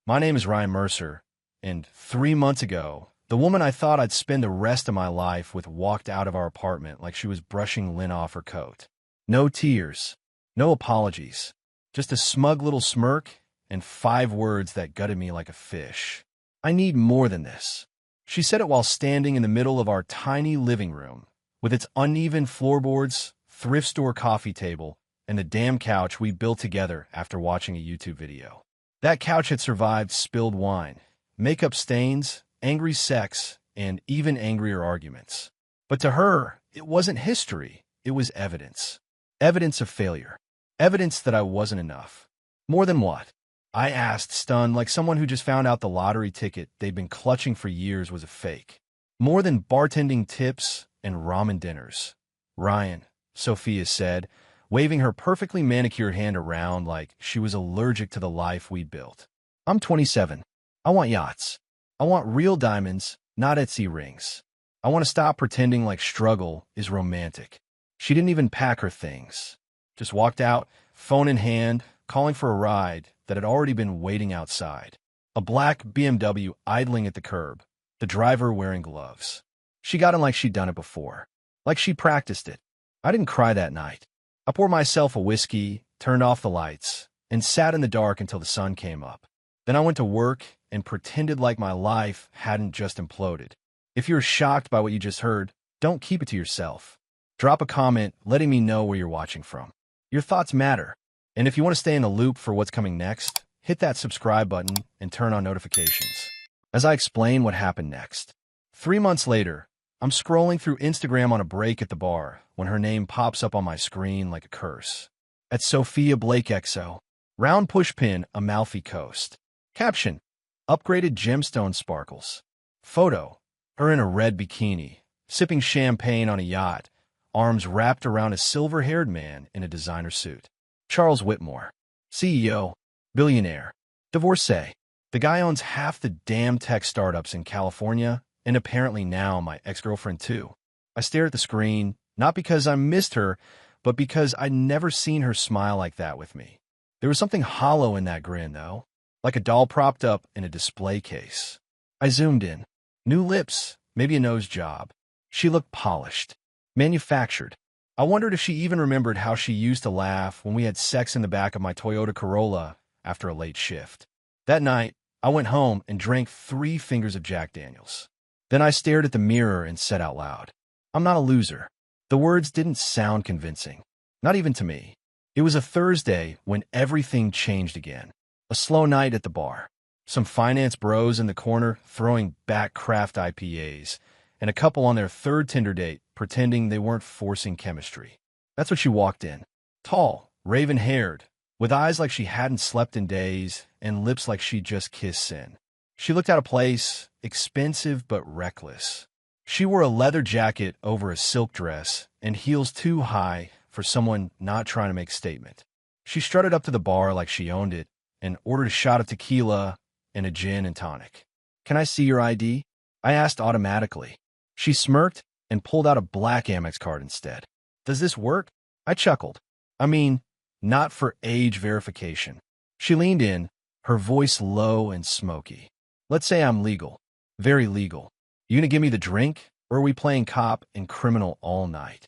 My name is Ryan Mercer, and 3 months ago, the woman I thought I'd spend the rest of my life with walked out of our apartment like she was brushing lint off her coat. No tears, no apologies, just a smug little smirk and 5 words that gutted me like a fish. I need more than this. She said it while standing in the middle of our tiny living room, with its uneven floorboards, thrift store coffee table, and the damn couch we built together after watching a YouTube video. That couch had survived spilled wine, makeup stains, angry sex, and even angrier arguments. But to her, it wasn't history, it was evidence. Evidence of failure. Evidence that I wasn't enough. More than what? I asked, stunned, like someone who just found out the lottery ticket they'd been clutching for years was a fake. More than bartending tips and ramen dinners. Ryan, Sophia said, waving her perfectly manicured hand around like she was allergic to the life we'd built. I'm 27. I want yachts. I want real diamonds, not Etsy rings. I want to stop pretending like struggle is romantic. She didn't even pack her things. Just walked out, phone in hand, calling for a ride that had already been waiting outside. A black BMW idling at the curb, the driver wearing gloves. She got in like she'd done it before, like she'd practiced it. I didn't cry that night. I poured myself a whiskey, turned off the lights, and sat in the dark until the sun came up. Then I went to work and pretended like my life hadn't just imploded. If you're shocked by what you just heard, don't keep it to yourself. Drop a comment letting me know where you're watching from. Your thoughts matter. And if you want to stay in the loop for what's coming next, hit that subscribe button and turn on notifications. As I explain what happened next. 3 months later, I'm scrolling through Instagram on a break at the bar when her name pops up on my screen like a curse. At Sophia Blake XO. Round pushpin Amalfi Coast. Caption: upgraded gemstone sparkles. Photo: her in a red bikini, sipping champagne on a yacht, arms wrapped around a silver-haired man in a designer suit. Charles Whitmore. CEO. Billionaire. Divorcee. The guy owns half the damn tech startups in California, and apparently now my ex-girlfriend too. I stare at the screen, not because I missed her, but because I'd never seen her smile like that with me. There was something hollow in that grin, though, like a doll propped up in a display case. I zoomed in. New lips, maybe a nose job. She looked polished, manufactured. I wondered if she even remembered how she used to laugh when we had sex in the back of my Toyota Corolla after a late shift. That night, I went home and drank 3 fingers of Jack Daniels. Then I stared at the mirror and said out loud, I'm not a loser. The words didn't sound convincing, not even to me. It was a Thursday when everything changed again. A slow night at the bar. Some finance bros in the corner throwing back craft IPAs, and a couple on their 3rd Tinder date pretending they weren't forcing chemistry. That's what she walked in. Tall, raven-haired, with eyes like she hadn't slept in days and lips like she'd just kissed sin. She looked out of place, expensive but reckless. She wore a leather jacket over a silk dress and heels too high for someone not trying to make a statement. She strutted up to the bar like she owned it and ordered a shot of tequila and a gin and tonic. Can I see your ID? I asked automatically. She smirked and pulled out a black Amex card instead. Does this work? I chuckled. I mean, not for age verification. She leaned in, her voice low and smoky. Let's say I'm legal. Very legal. You gonna give me the drink, or are we playing cop and criminal all night?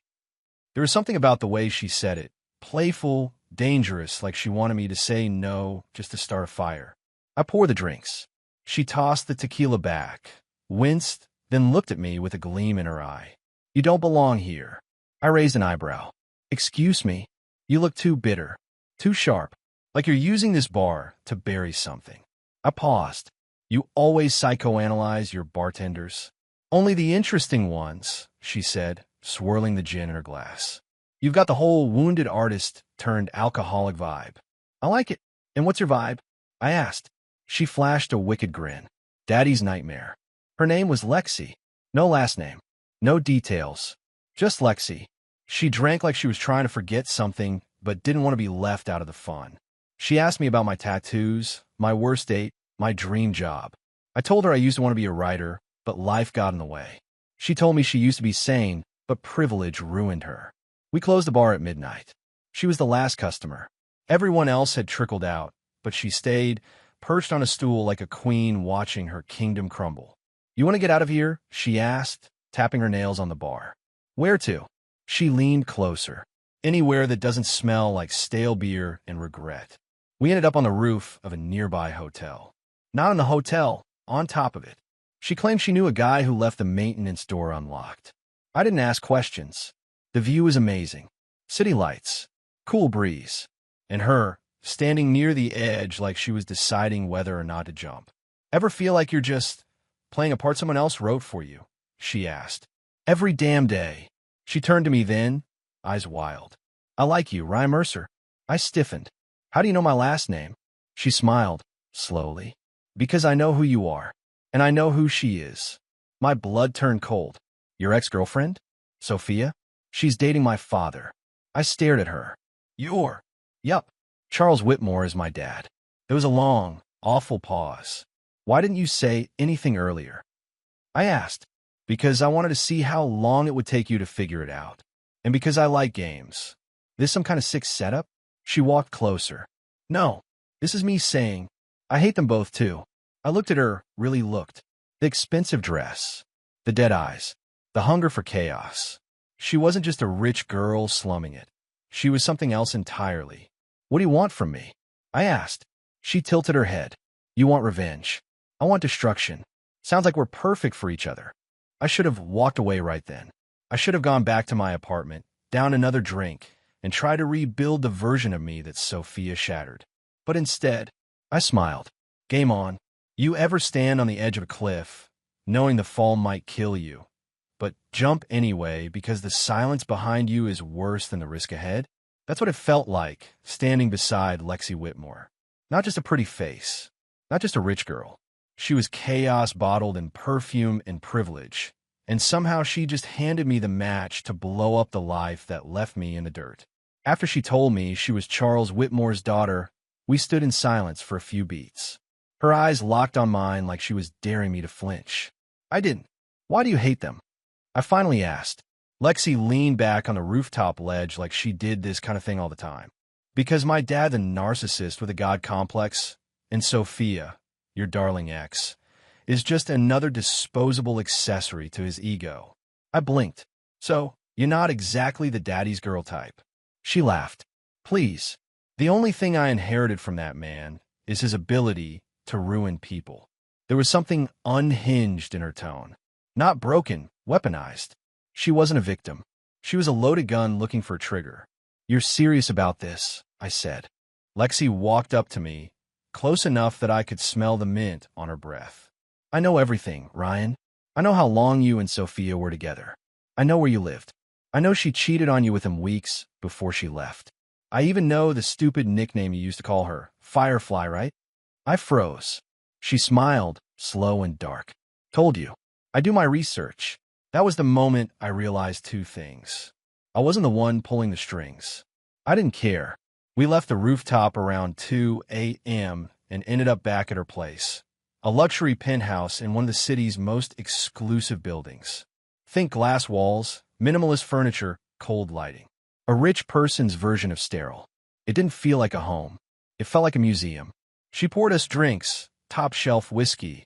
There was something about the way she said it. Playful, dangerous, like she wanted me to say no just to start a fire. I poured the drinks. She tossed the tequila back, winced, then looked at me with a gleam in her eye. You don't belong here. I raised an eyebrow. Excuse me. You look too bitter, too sharp, like you're using this bar to bury something. I paused. You always psychoanalyze your bartenders. Only the interesting ones, she said, swirling the gin in her glass. You've got the whole wounded artist turned alcoholic vibe. I like it. And what's your vibe? I asked. She flashed a wicked grin. Daddy's nightmare. Her name was Lexi. No last name. No details. Just Lexi. She drank like she was trying to forget something, but didn't want to be left out of the fun. She asked me about my tattoos, my worst date, my dream job. I told her I used to want to be a writer, but life got in the way. She told me she used to be sane, but privilege ruined her. We closed the bar at midnight. She was the last customer. Everyone else had trickled out, but she stayed, perched on a stool like a queen watching her kingdom crumble. "You want to get out of here?" she asked, tapping her nails on the bar. "Where to?" She leaned closer. "Anywhere that doesn't smell like stale beer and regret." We ended up on the roof of a nearby hotel. Not in the hotel, on top of it. She claimed she knew a guy who left the maintenance door unlocked. I didn't ask questions. The view was amazing. City lights, cool breeze, and her standing near the edge like she was deciding whether or not to jump. "Ever feel like you're just playing a part someone else wrote for you?" she asked. "Every damn day." She turned to me then, eyes wild. "I like you, Ryan Mercer." I stiffened. "How do you know my last name?" She smiled, slowly. "Because I know who you are, and I know who she is." My blood turned cold. "Your ex-girlfriend? Sophia? She's dating my father." I stared at her. "Your?" "Yup. Charles Whitmore is my dad." There was a long, awful pause. "Why didn't you say anything earlier?" I asked. "Because I wanted to see how long it would take you to figure it out. And because I like games." "This some kind of sick setup?" She walked closer. "No. This is me saying, I hate them both too." I looked at her, really looked. The expensive dress, the dead eyes, the hunger for chaos. She wasn't just a rich girl slumming it. She was something else entirely. "What do you want from me?" I asked. She tilted her head. "You want revenge. I want destruction. Sounds like we're perfect for each other." I should have walked away right then. I should have gone back to my apartment, down another drink, and tried to rebuild the version of me that Sophia shattered. But instead, I smiled. "Game on. You ever stand on the edge of a cliff, knowing the fall might kill you, but jump anyway because the silence behind you is worse than the risk ahead?" That's what it felt like, standing beside Lexi Whitmore. Not just a pretty face, not just a rich girl. She was chaos bottled in perfume and privilege, and somehow she just handed me the match to blow up the life that left me in the dirt. After she told me she was Charles Whitmore's daughter, we stood in silence for a few beats. Her eyes locked on mine like she was daring me to flinch. I didn't. "Why do you hate them?" I finally asked. Lexi leaned back on the rooftop ledge like she did this kind of thing all the time. "Because my dad's a narcissist with a god complex, and Sophia, your darling ex, is just another disposable accessory to his ego." I blinked. "So, you're not exactly the daddy's girl type." She laughed. "Please. The only thing I inherited from that man is his ability to ruin people." There was something unhinged in her tone. Not broken, weaponized. She wasn't a victim. She was a loaded gun looking for a trigger. "You're serious about this," I said. Lexi walked up to me, close enough that I could smell the mint on her breath. "I know everything, Ryan. I know how long you and Sophia were together. I know where you lived. I know she cheated on you with him weeks before she left. I even know the stupid nickname you used to call her, Firefly, right?" I froze. She smiled, slow and dark. "Told you. I do my research." That was the moment I realized two things. I wasn't the one pulling the strings. I didn't care. We left the rooftop around 2 a.m. and ended up back at her place. A luxury penthouse in one of the city's most exclusive buildings. Think glass walls, minimalist furniture, cold lighting. A rich person's version of sterile. It didn't feel like a home. It felt like a museum. She poured us drinks, top-shelf whiskey,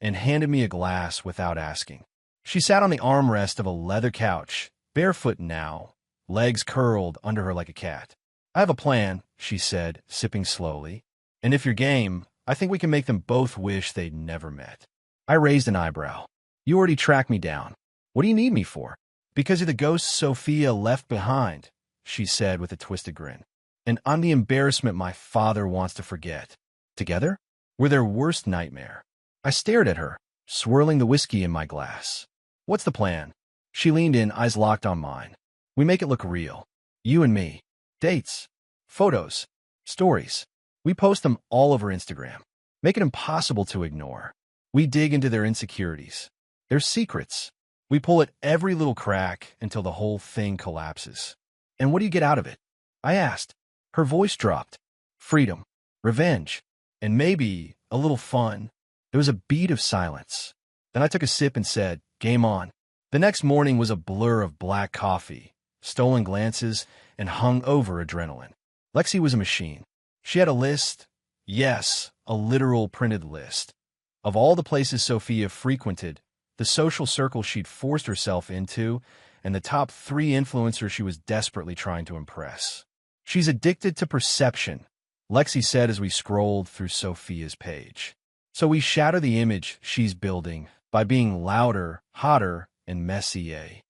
and handed me a glass without asking. She sat on the armrest of a leather couch, barefoot now, legs curled under her like a cat. "I have a plan," she said, sipping slowly. "And if you're game, I think we can make them both wish they'd never met." I raised an eyebrow. "You already tracked me down. What do you need me for?" "Because you're the ghost Sophia left behind," she said with a twisted grin. "And I'm the embarrassment my father wants to forget. Together, we're their worst nightmare." I stared at her, swirling the whiskey in my glass. "What's the plan?" She leaned in, eyes locked on mine. "We make it look real. You and me. Dates. Photos. Stories. We post them all over Instagram. Make it impossible to ignore. We dig into their insecurities, their secrets. We pull at every little crack until the whole thing collapses." "And what do you get out of it?" I asked. Her voice dropped. "Freedom. Revenge. And maybe a little fun." There was a beat of silence. Then I took a sip and said, "Game on." The next morning was a blur of black coffee, stolen glances, and hung-over adrenaline. Lexi was a machine. She had a list, yes, a literal printed list. Of all the places Sophia frequented, the social circle she'd forced herself into, and the top 3 influencers she was desperately trying to impress. She's addicted to perception, Lexi said as we scrolled through Sophia's page. So we shatter the image she's building by being louder, hotter, and messier.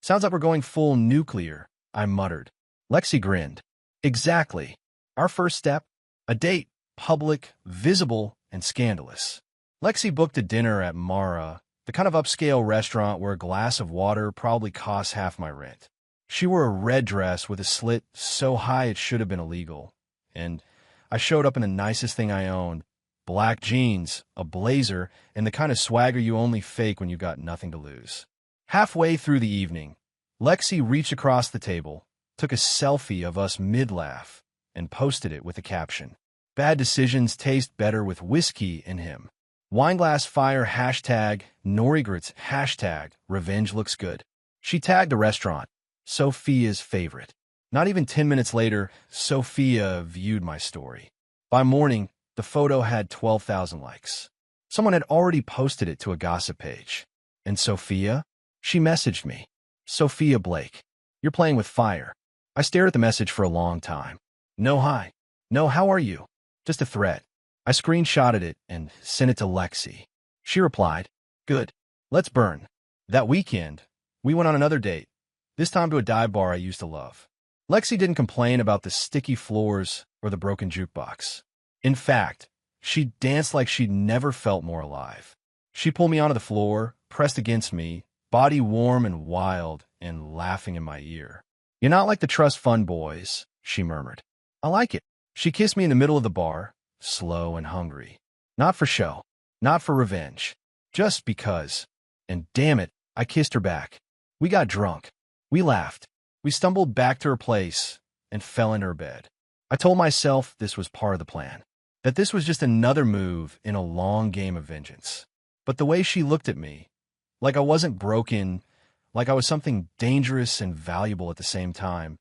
Sounds like we're going full nuclear, I muttered. Lexi grinned. Exactly. Our first step? A date, public, visible, and scandalous. Lexi booked a dinner at Mara, the kind of upscale restaurant where a glass of water probably costs half my rent. She wore a red dress with a slit so high it should have been illegal. And I showed up in the nicest thing I owned, black jeans, a blazer, and the kind of swagger you only fake when you've got nothing to lose. Halfway through the evening, Lexi reached across the table, took a selfie of us mid-laugh, and posted it with a caption. Bad decisions taste better with whiskey in him. Wineglass fire hashtag, no regrets hashtag, revenge looks good. She tagged a restaurant, Sophia's favorite. Not even 10 minutes later, Sophia viewed my story. By morning, the photo had 12,000 likes. Someone had already posted it to a gossip page. And Sophia? She messaged me. Sophia Blake. You're playing with fire. I stared at the message for a long time. No hi. No how are you? Just a threat. I screenshotted it and sent it to Lexi. She replied, good. Let's burn. That weekend, we went on another date, this time to a dive bar I used to love. Lexi didn't complain about the sticky floors or the broken jukebox. In fact, she danced like she'd never felt more alive. She pulled me onto the floor, pressed against me, body warm and wild, and laughing in my ear. You're not like the trust fund boys, she murmured. I like it. She kissed me in the middle of the bar, slow and hungry. Not for show, not for revenge, just because. And damn it, I kissed her back. We got drunk. We laughed. We stumbled back to her place and fell in her bed. I told myself this was part of the plan, that this was just another move in a long game of vengeance. But the way she looked at me, like I wasn't broken, like I was something dangerous and valuable at the same time,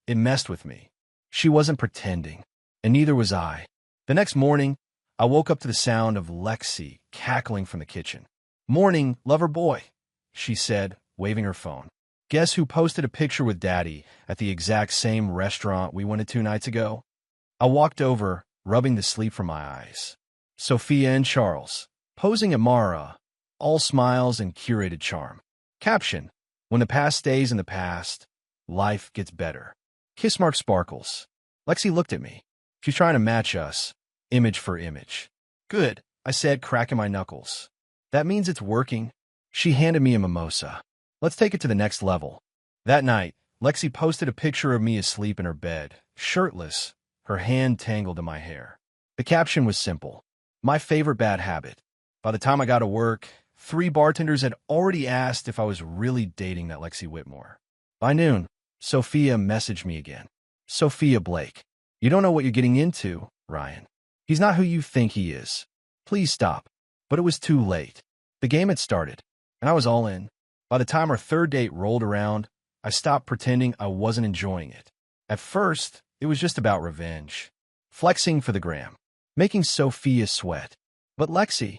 it messed with me. She wasn't pretending, and neither was I. The next morning, I woke up to the sound of Lexi cackling from the kitchen. Morning, lover boy, she said, waving her phone. Guess who posted a picture with Daddy at the exact same restaurant we went to 2 nights ago? I walked over, rubbing the sleep from my eyes. Sophia and Charles, posing at Mara, all smiles and curated charm. Caption, when the past stays in the past, life gets better. Kiss mark sparkles. Lexi looked at me. She's trying to match us, image for image. Good, I said, cracking my knuckles. That means it's working. She handed me a mimosa. Let's take it to the next level. That night, Lexi posted a picture of me asleep in her bed, shirtless, her hand tangled in my hair. The caption was simple. My favorite bad habit. By the time I got to work, 3 bartenders had already asked if I was really dating that Lexi Whitmore. By noon, Sophia messaged me again. Sophia Blake. You don't know what you're getting into, Ryan. He's not who you think he is. Please stop. But it was too late. The game had started, and I was all in. By the time our 3rd date rolled around, I stopped pretending I wasn't enjoying it. At first, it was just about revenge. Flexing for the gram. Making Sophia sweat. But Lexi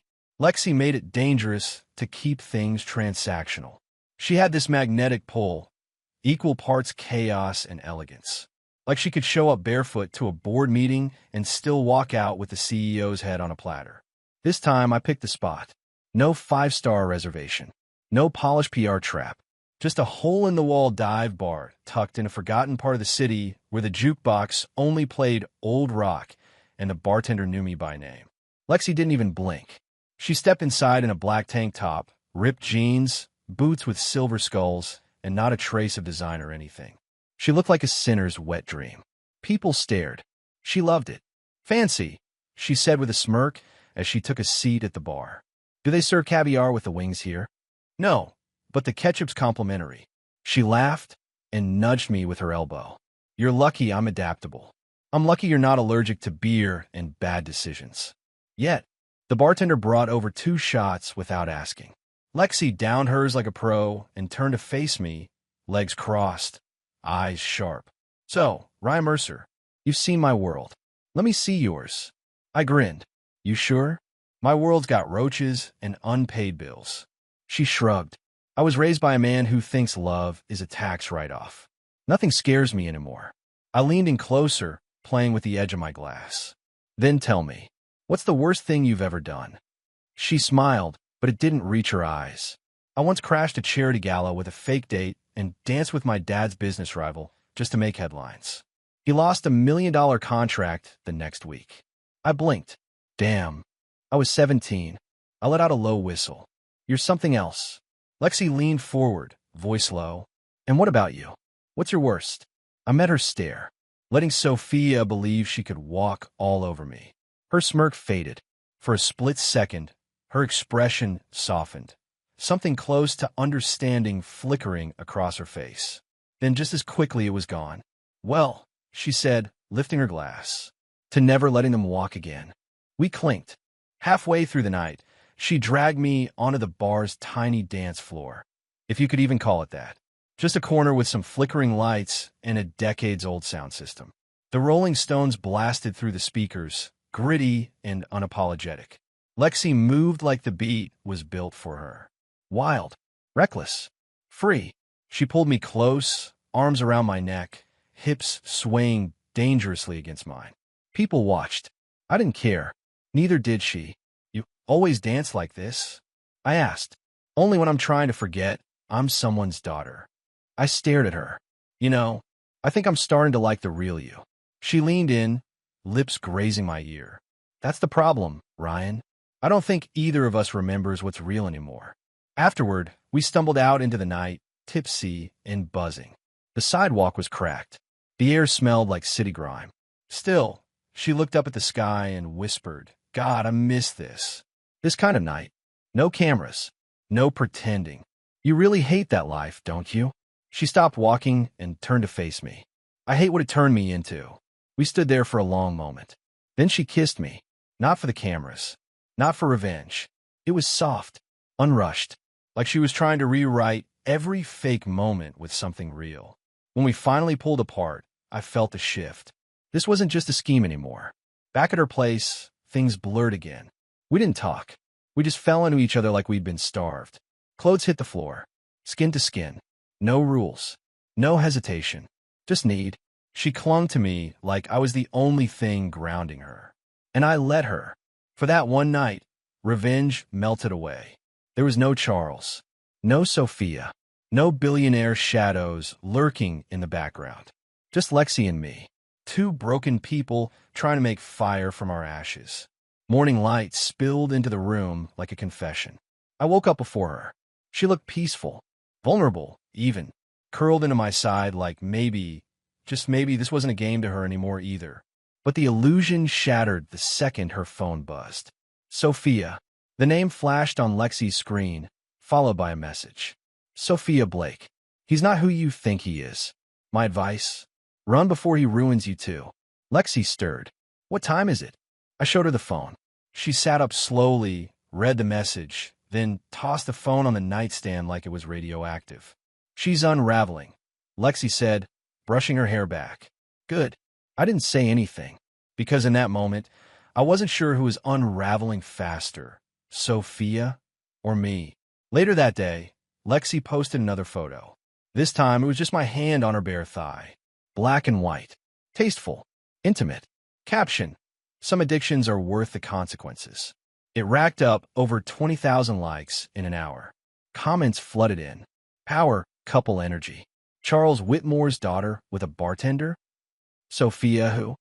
made it dangerous to keep things transactional. She had this magnetic pull, equal parts chaos and elegance. Like she could show up barefoot to a board meeting and still walk out with the CEO's head on a platter. This time, I picked the spot. No 5-star reservation. No polished PR trap. Just a hole-in-the-wall dive bar tucked in a forgotten part of the city where the jukebox only played old rock and the bartender knew me by name. Lexi didn't even blink. She stepped inside in a black tank top, ripped jeans, boots with silver skulls, and not a trace of design or anything. She looked like a sinner's wet dream. People stared. She loved it. Fancy, she said with a smirk as she took a seat at the bar. Do they serve caviar with the wings here? No, but the ketchup's complimentary. She laughed and nudged me with her elbow. You're lucky I'm adaptable. I'm lucky you're not allergic to beer and bad decisions. Yet, the bartender brought over 2 shots without asking. Lexi downed hers like a pro and turned to face me, legs crossed, eyes sharp. So, Ryan Mercer, you've seen my world. Let me see yours. I grinned. You sure? My world's got roaches and unpaid bills. She shrugged. I was raised by a man who thinks love is a tax write-off. Nothing scares me anymore. I leaned in closer, playing with the edge of my glass. Then tell me, what's the worst thing you've ever done? She smiled, but it didn't reach her eyes. I once crashed a charity gala with a fake date and danced with my dad's business rival just to make headlines. He lost $1 million contract the next week. I blinked. Damn. I was 17. I let out a low whistle. You're something else. Lexi leaned forward, voice low. And what about you? What's your worst? I met her stare, letting Sophia believe she could walk all over me. Her smirk faded. For a split second, her expression softened, something close to understanding flickering across her face. Then just as quickly it was gone. Well, she said, lifting her glass, to never letting them walk again. We clinked. Halfway through the night, she dragged me onto the bar's tiny dance floor, if you could even call it that. Just a corner with some flickering lights and a decades-old sound system. The Rolling Stones blasted through the speakers, gritty and unapologetic. Lexi moved like the beat was built for her. Wild, reckless, free. She pulled me close, arms around my neck, hips swaying dangerously against mine. People watched. I didn't care. Neither did she. You always dance like this? I asked. Only when I'm trying to forget I'm someone's daughter. I stared at her. You know, I think I'm starting to like the real you. She leaned in, lips grazing my ear. That's the problem, Ryan. I don't think either of us remembers what's real anymore. Afterward, we stumbled out into the night, tipsy and buzzing. The sidewalk was cracked. The air smelled like city grime. Still, she looked up at the sky and whispered, God, I miss this. This kind of night. No cameras. No pretending. You really hate that life, don't you? She stopped walking and turned to face me. I hate what it turned me into. We stood there for a long moment. Then she kissed me. Not for the cameras. Not for revenge. It was soft, unrushed, like she was trying to rewrite every fake moment with something real. When we finally pulled apart, I felt a shift. This wasn't just a scheme anymore. Back at her place, things blurred again. We didn't talk. We just fell into each other like we'd been starved. Clothes hit the floor. Skin to skin. No rules. No hesitation. Just need. She clung to me like I was the only thing grounding her. And I let her. For that one night, revenge melted away. There was no Charles. No Sophia. No billionaire shadows lurking in the background. Just Lexi and me. Two broken people trying to make fire from our ashes. Morning light spilled into the room like a confession. I woke up before her. She looked peaceful, vulnerable, even, curled into my side like maybe, just maybe this wasn't a game to her anymore either. But the illusion shattered the second her phone buzzed. Sophia. The name flashed on Lexi's screen, followed by a message. Sophia Blake. He's not who you think he is. My advice? Run before he ruins you too. Lexi stirred. What time is it? I showed her the phone. She sat up slowly, read the message, then tossed the phone on the nightstand like it was radioactive. She's unraveling, Lexi said, brushing her hair back. Good. I didn't say anything, because in that moment, I wasn't sure who was unraveling faster, Sophia or me. Later that day, Lexi posted another photo. This time, it was just my hand on her bare thigh. Black and white. Tasteful. Intimate. Caption. Some addictions are worth the consequences. It racked up over 20,000 likes in an hour. Comments flooded in. Power, couple energy. Charles Whitmore's daughter with a bartender? Sophia who?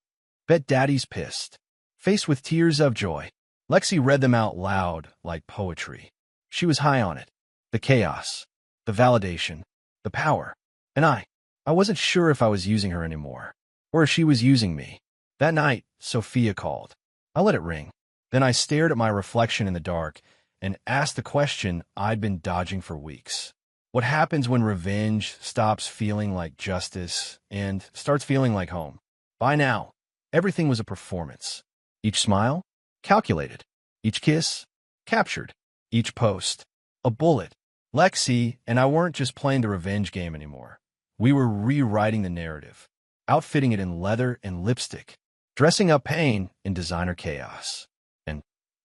Bet daddy's pissed. Faced with tears of joy, Lexi read them out loud like poetry. She was high on it. The chaos. The validation. The power. And I wasn't sure if I was using her anymore, or if she was using me. That night, Sophia called. I let it ring. Then I stared at my reflection in the dark and asked the question I'd been dodging for weeks. What happens when revenge stops feeling like justice and starts feeling like home? By now, everything was a performance. Each smile? Calculated. Each kiss? Captured. Each post? A bullet. Lexi and I weren't just playing the revenge game anymore. We were rewriting the narrative, outfitting it in leather and lipstick, dressing up pain in designer chaos. And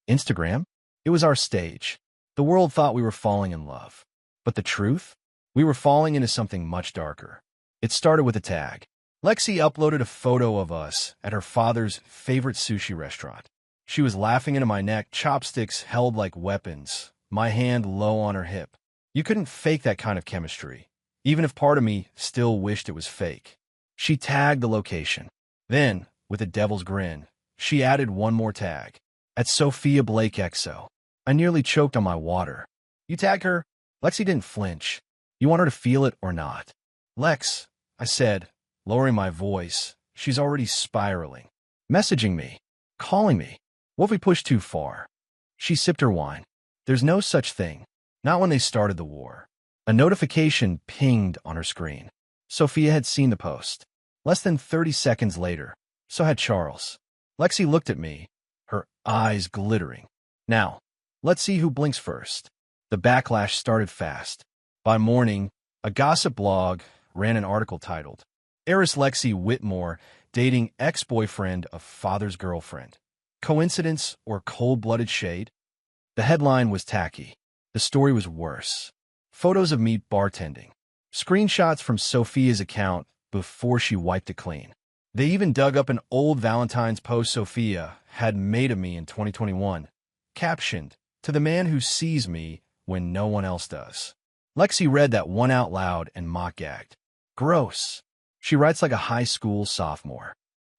Instagram? It was our stage. The world thought we were falling in love. But the truth? We were falling into something much darker. It started with a tag. Lexi uploaded a photo of us at her father's favorite sushi restaurant. She was laughing into my neck, chopsticks held like weapons, my hand low on her hip. You couldn't fake that kind of chemistry, even if part of me still wished it was fake. She tagged the location. Then, with a devil's grin, she added one more tag. At Sophia Blake XO. I nearly choked on my water. You tagged her? Lexi didn't flinch. You want her to feel it or not? Lex, I said, lowering my voice. She's already spiraling. Messaging me. Calling me. What if we push too far? She sipped her wine. There's no such thing. Not when they started the war. A notification pinged on her screen. Sophia had seen the post. Less than 30 seconds later, so had Charles. Lexi looked at me, her eyes glittering. Now, let's see who blinks first. The backlash started fast. By morning, a gossip blog ran an article titled, Heiress Lexi Whitmore dating ex-boyfriend of father's girlfriend. Coincidence or cold-blooded shade? The headline was tacky. The story was worse. Photos of me bartending. Screenshots from Sophia's account before she wiped it clean. They even dug up an old Valentine's post Sophia had made of me in 2021, captioned, "To the man who sees me when no one else does." Lexi read that one out loud and mock-gagged. Gross. She writes like a high school sophomore.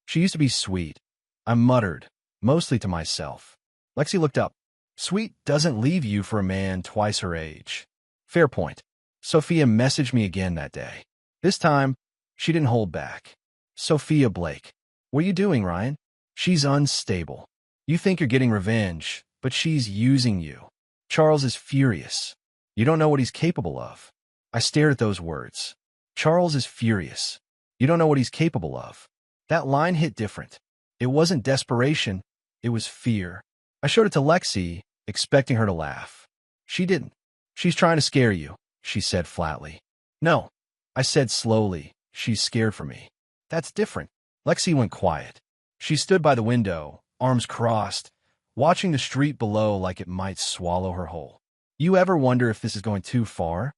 She used to be sweet. I muttered, mostly to myself. Lexi looked up. Sweet doesn't leave you for a man twice her age. Fair point. Sophia messaged me again that day. This time, she didn't hold back. Sophia Blake. What are you doing, Ryan? She's unstable. You think you're getting revenge, but she's using you. Charles is furious. You don't know what he's capable of. I stared at those words. Charles is furious. You don't know what he's capable of. That line hit different. It wasn't desperation. It was fear. I showed it to Lexi, expecting her to laugh. She didn't. She's trying to scare you, she said flatly. No, I said slowly. She's scared for me. That's different. Lexi went quiet. She stood by the window, arms crossed, watching the street below like it might swallow her whole. You ever wonder if this is going too far?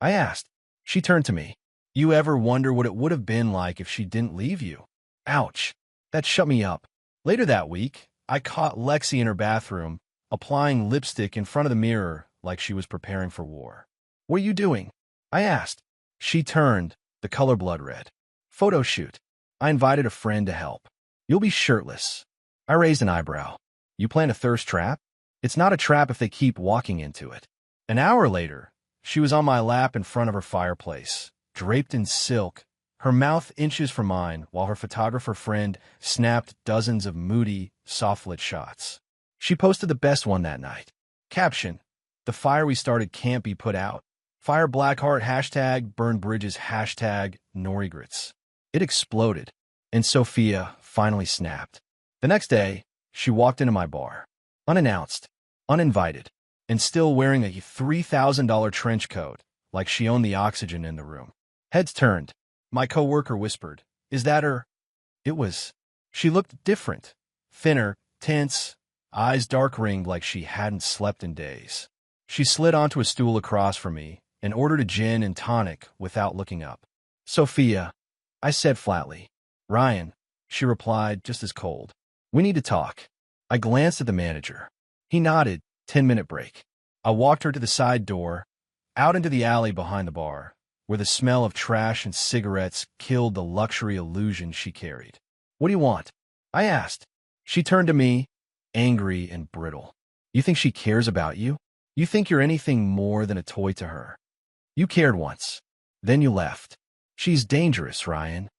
I asked. She turned to me. You ever wonder what it would have been like if she didn't leave you? Ouch. That shut me up. Later that week, I caught Lexi in her bathroom, applying lipstick in front of the mirror like she was preparing for war. What are you doing? I asked. She turned, the color blood red. Photo shoot. I invited a friend to help. You'll be shirtless. I raised an eyebrow. You plan a thirst trap? It's not a trap if they keep walking into it. An hour later, she was on my lap in front of her fireplace, draped in silk, her mouth inches from mine, while her photographer friend snapped dozens of moody, soft-lit shots. She posted the best one that night. Caption, "The fire we started can't be put out. Fire Blackheart hashtag burn bridges hashtag no regrets." It exploded, and Sophia finally snapped. The next day, she walked into my bar, unannounced, uninvited, and still wearing a $3,000 trench coat, like she owned the oxygen in the room. Heads turned. My coworker whispered, "Is that her?" It was. She looked different, thinner, tense, eyes dark-ringed like she hadn't slept in days. She slid onto a stool across from me and ordered a gin and tonic without looking up. "Sophia," I said flatly. "Ryan," she replied just as cold. "We need to talk." I glanced at the manager. He nodded. 10-minute break. I walked her to the side door, out into the alley behind the bar, where the smell of trash and cigarettes killed the luxury illusion she carried. "What do you want?" I asked. She turned to me, angry and brittle. "You think she cares about you? You think you're anything more than a toy to her? You cared once. Then you left. She's dangerous, Ryan."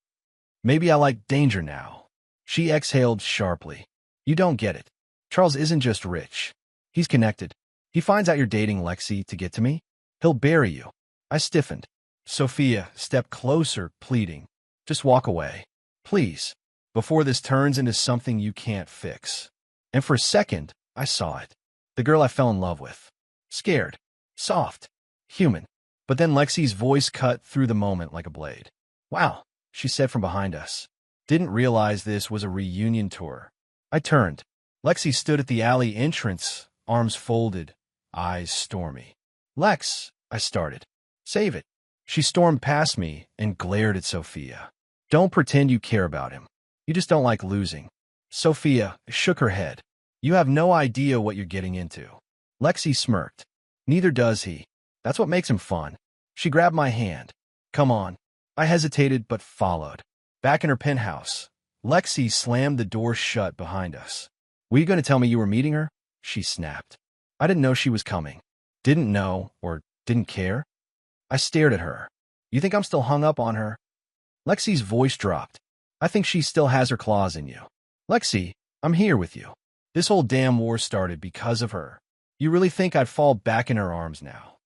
"Maybe I like danger now." She exhaled sharply. "You don't get it. Charles isn't just rich. He's connected. He finds out you're dating Lexi to get to me. He'll bury you." I stiffened. Sophia stepped closer, pleading, "Just walk away. Please, before this turns into something you can't fix." And for a second, I saw it. The girl I fell in love with. Scared. Soft. Human. But then Lexi's voice cut through the moment like a blade. "Wow," she said from behind us. "Didn't realize this was a reunion tour." I turned. Lexi stood at the alley entrance, arms folded, eyes stormy. "Lex," I started. "Save it." She stormed past me and glared at Sophia. "Don't pretend you care about him. You just don't like losing." Sophia shook her head. "You have no idea what you're getting into." Lexi smirked. "Neither does he. That's what makes him fun." She grabbed my hand. "Come on." I hesitated but followed. Back in her penthouse, Lexi slammed the door shut behind us. "Were you going to tell me you were meeting her?" she snapped. I didn't know she was coming. Didn't know, or didn't care. I stared at her. "You think I'm still hung up on her?" Lexi's voice dropped. "I think she still has her claws in you." "Lexi, I'm here with you. This whole damn war started because of her. You really think I'd fall back in her arms now?"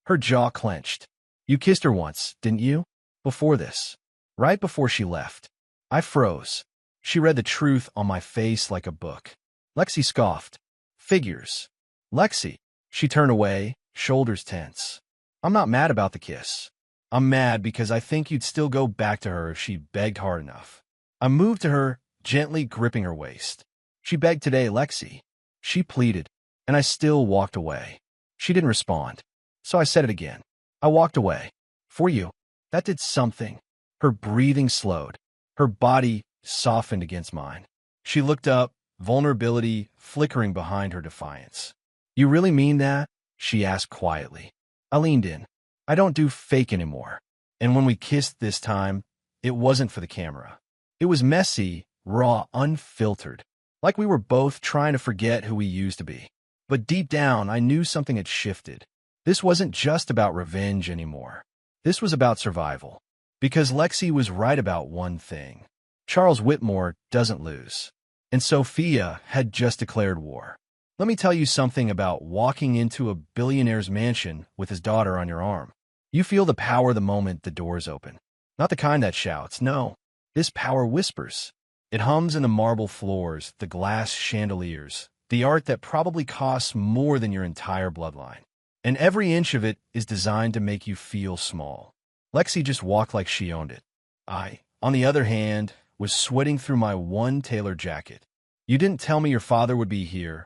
Her jaw clenched. "You kissed her once, didn't you? Before this." Right before she left. I froze. She read the truth on my face like a book. Lexi scoffed. "Figures." "Lexi." She turned away, shoulders tense. "I'm not mad about the kiss. I'm mad because I think you'd still go back to her if she begged hard enough." I moved to her, gently gripping her waist. "She begged today, Lexi." She pleaded, and I still walked away. She didn't respond, so I said it again. "I walked away. For you." That did something. Her breathing slowed. Her body softened against mine. She looked up, vulnerability flickering behind her defiance. "You really mean that?" she asked quietly. I leaned in. "I don't do fake anymore." And when we kissed this time, it wasn't for the camera. It was messy, raw, unfiltered, like we were both trying to forget who we used to be. But deep down, I knew something had shifted. This wasn't just about revenge anymore. This was about survival. Because Lexi was right about one thing. Charles Whitmore doesn't lose. And Sophia had just declared war. Let me tell you something about walking into a billionaire's mansion with his daughter on your arm. You feel the power the moment the doors open. Not the kind that shouts, no. This power whispers. It hums in the marble floors, the glass chandeliers, the art that probably costs more than your entire bloodline. And every inch of it is designed to make you feel small. Lexi just walked like she owned it. I, on the other hand, was sweating through my one tailored jacket. "You didn't tell me your father would be here,"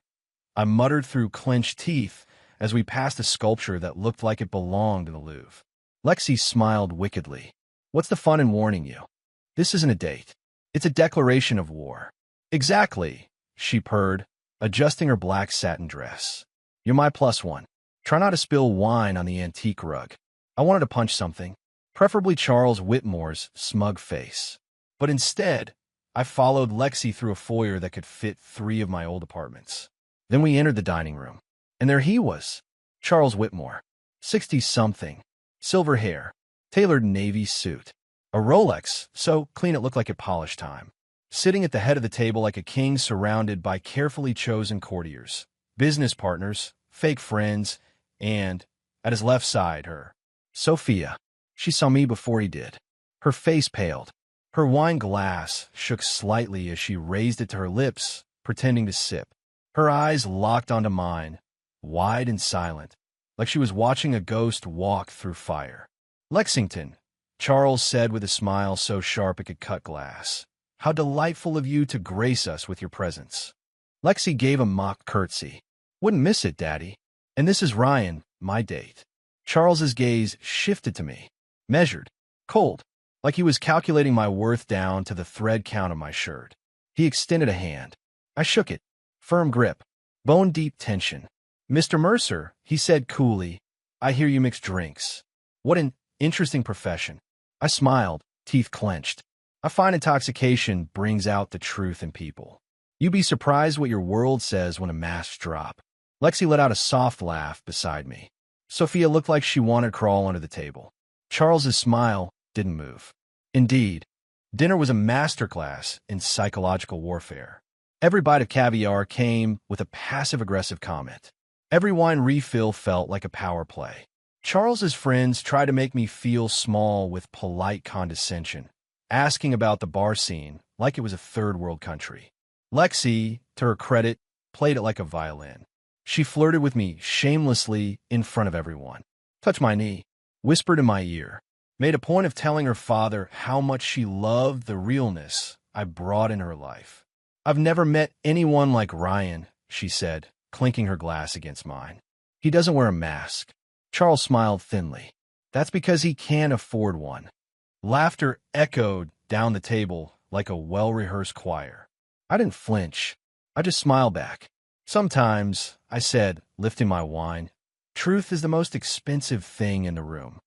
I muttered through clenched teeth as we passed a sculpture that looked like it belonged in the Louvre. Lexi smiled wickedly. "What's the fun in warning you? This isn't a date. It's a declaration of war." "Exactly," she purred, adjusting her black satin dress. "You're my plus one. Try not to spill wine on the antique rug." I wanted to punch something, preferably Charles Whitmore's smug face. But instead, I followed Lexi through a foyer that could fit 3 of my old apartments. Then we entered the dining room. And there he was, Charles Whitmore, 60-something, silver hair, tailored navy suit, a Rolex so clean it looked like it polished time, sitting at the head of the table like a king surrounded by carefully chosen courtiers, business partners, fake friends, and, at his left side, her, Sophia. She saw me before he did. Her face paled. Her wine glass shook slightly as she raised it to her lips, pretending to sip. Her eyes locked onto mine, wide and silent, like she was watching a ghost walk through fire. "Lexington," Charles said with a smile so sharp it could cut glass. "How delightful of you to grace us with your presence." Lexi gave a mock curtsy. "Wouldn't miss it, Daddy. And this is Ryan, my date." Charles's gaze shifted to me, measured, cold, like he was calculating my worth down to the thread count of my shirt. He extended a hand. I shook it. Firm grip, bone-deep tension. "Mr. Mercer," he said coolly, "I hear you mix drinks. What an interesting profession." I smiled, teeth clenched. "I find intoxication brings out the truth in people. You'd be surprised what your world says when a masks drop." Lexi let out a soft laugh beside me. Sophia looked like she wanted to crawl under the table. Charles's smile didn't move. Indeed, dinner was a masterclass in psychological warfare. Every bite of caviar came with a passive-aggressive comment. Every wine refill felt like a power play. Charles's friends tried to make me feel small with polite condescension, asking about the bar scene like it was a third-world country. Lexi, to her credit, played it like a violin. She flirted with me shamelessly in front of everyone. Touched my knee, whispered in my ear, made a point of telling her father how much she loved the realness I brought in her life. I've never met anyone like Ryan, she said, clinking her glass against mine. He doesn't wear a mask. Charles smiled thinly. That's because he can't afford one. Laughter echoed down the table like a well-rehearsed choir. I didn't flinch. I just smiled back. Sometimes, I said, lifting my wine, truth is the most expensive thing in the room.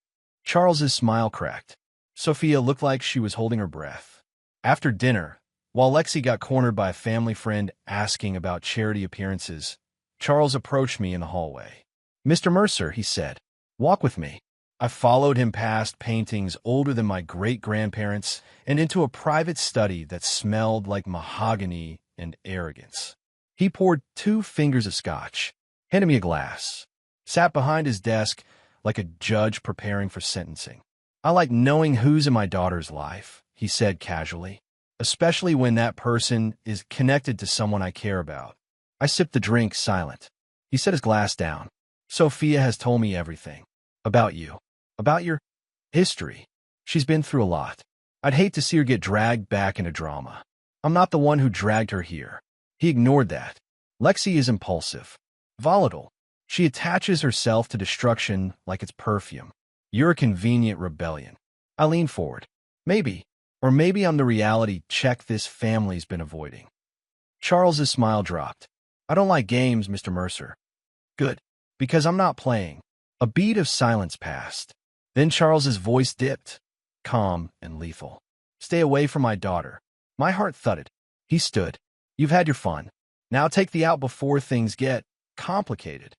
Charles's smile cracked. Sophia looked like she was holding her breath. After dinner, while Lexi got cornered by a family friend asking about charity appearances, Charles approached me in the hallway. Mr. Mercer, he said, walk with me. I followed him past paintings older than my great-grandparents and into a private study that smelled like mahogany and arrogance. He poured 2 fingers of scotch, handed me a glass, sat behind his desk like a judge preparing for sentencing. I like knowing who's in my daughter's life, he said casually, especially when that person is connected to someone I care about. I sipped the drink silent. He set his glass down. Sophia has told me everything. About you. About your history. She's been through a lot. I'd hate to see her get dragged back into drama. I'm not the one who dragged her here. He ignored that. Lexi is impulsive. Volatile. She attaches herself to destruction like it's perfume. You're a convenient rebellion. I lean forward. Maybe. Or maybe I'm the reality check this family's been avoiding. Charles's smile dropped. I don't like games, Mr. Mercer. Good. Because I'm not playing. A beat of silence passed. Then Charles's voice dipped, calm and lethal. Stay away from my daughter. My heart thudded. He stood. You've had your fun. Now take the out before things get complicated.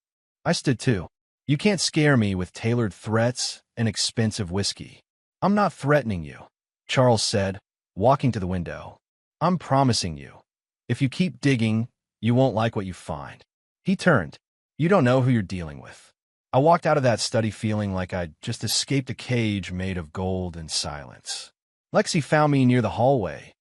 I stood too. You can't scare me with tailored threats and expensive whiskey. I'm not threatening you, Charles said, walking to the window. I'm promising you. If you keep digging, you won't like what you find. He turned. You don't know who you're dealing with. I walked out of that study feeling like I'd just escaped a cage made of gold and silence. Lexi found me near the hallway,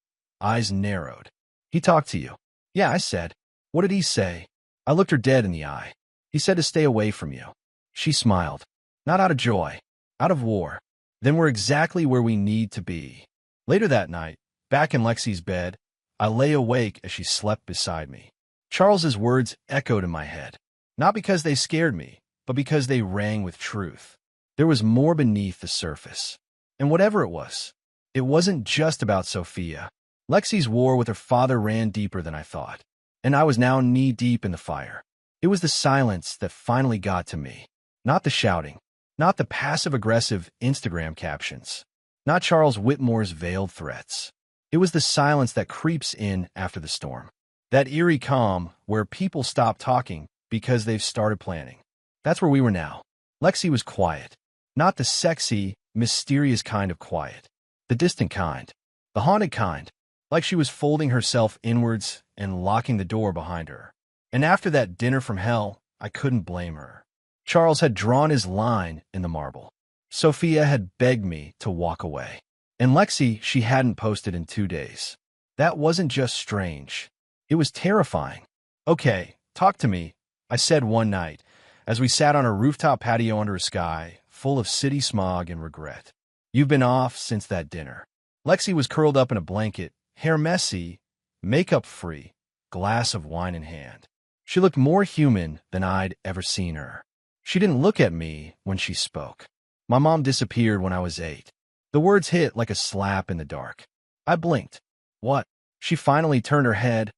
eyes narrowed. He talked to you. Yeah, I said. What did he say? I looked her dead in the eye. He said to stay away from you. She smiled. Not out of joy, out of war. Then we're exactly where we need to be. Later that night, back in Lexi's bed, I lay awake as she slept beside me. Charles's words echoed in my head, not because they scared me, but because they rang with truth. There was more beneath the surface. And whatever it wasn't just about Sophia. Lexi's war with her father ran deeper than I thought, and I was now knee-deep in the fire. It was the silence that finally got to me, not the shouting, not the passive-aggressive Instagram captions, not Charles Whitmore's veiled threats. It was the silence that creeps in after the storm, that eerie calm where people stop talking because they've started planning. That's where we were now. Lexi was quiet, not the sexy, mysterious kind of quiet, the distant kind, the haunted kind, like she was folding herself inwards and locking the door behind her. And after that dinner from hell, I couldn't blame her. Charles had drawn his line in the marble. Sophia had begged me to walk away. And Lexi, she hadn't posted in 2 days. That wasn't just strange. It was terrifying. Okay, talk to me, I said one night, as we sat on a rooftop patio under a sky full of city smog and regret. You've been off since that dinner. Lexi was curled up in a blanket, hair messy, makeup-free, glass of wine in hand. She looked more human than I'd ever seen her. She didn't look at me when she spoke. My mom disappeared when I was 8. The words hit like a slap in the dark. I blinked. What? She finally turned her head,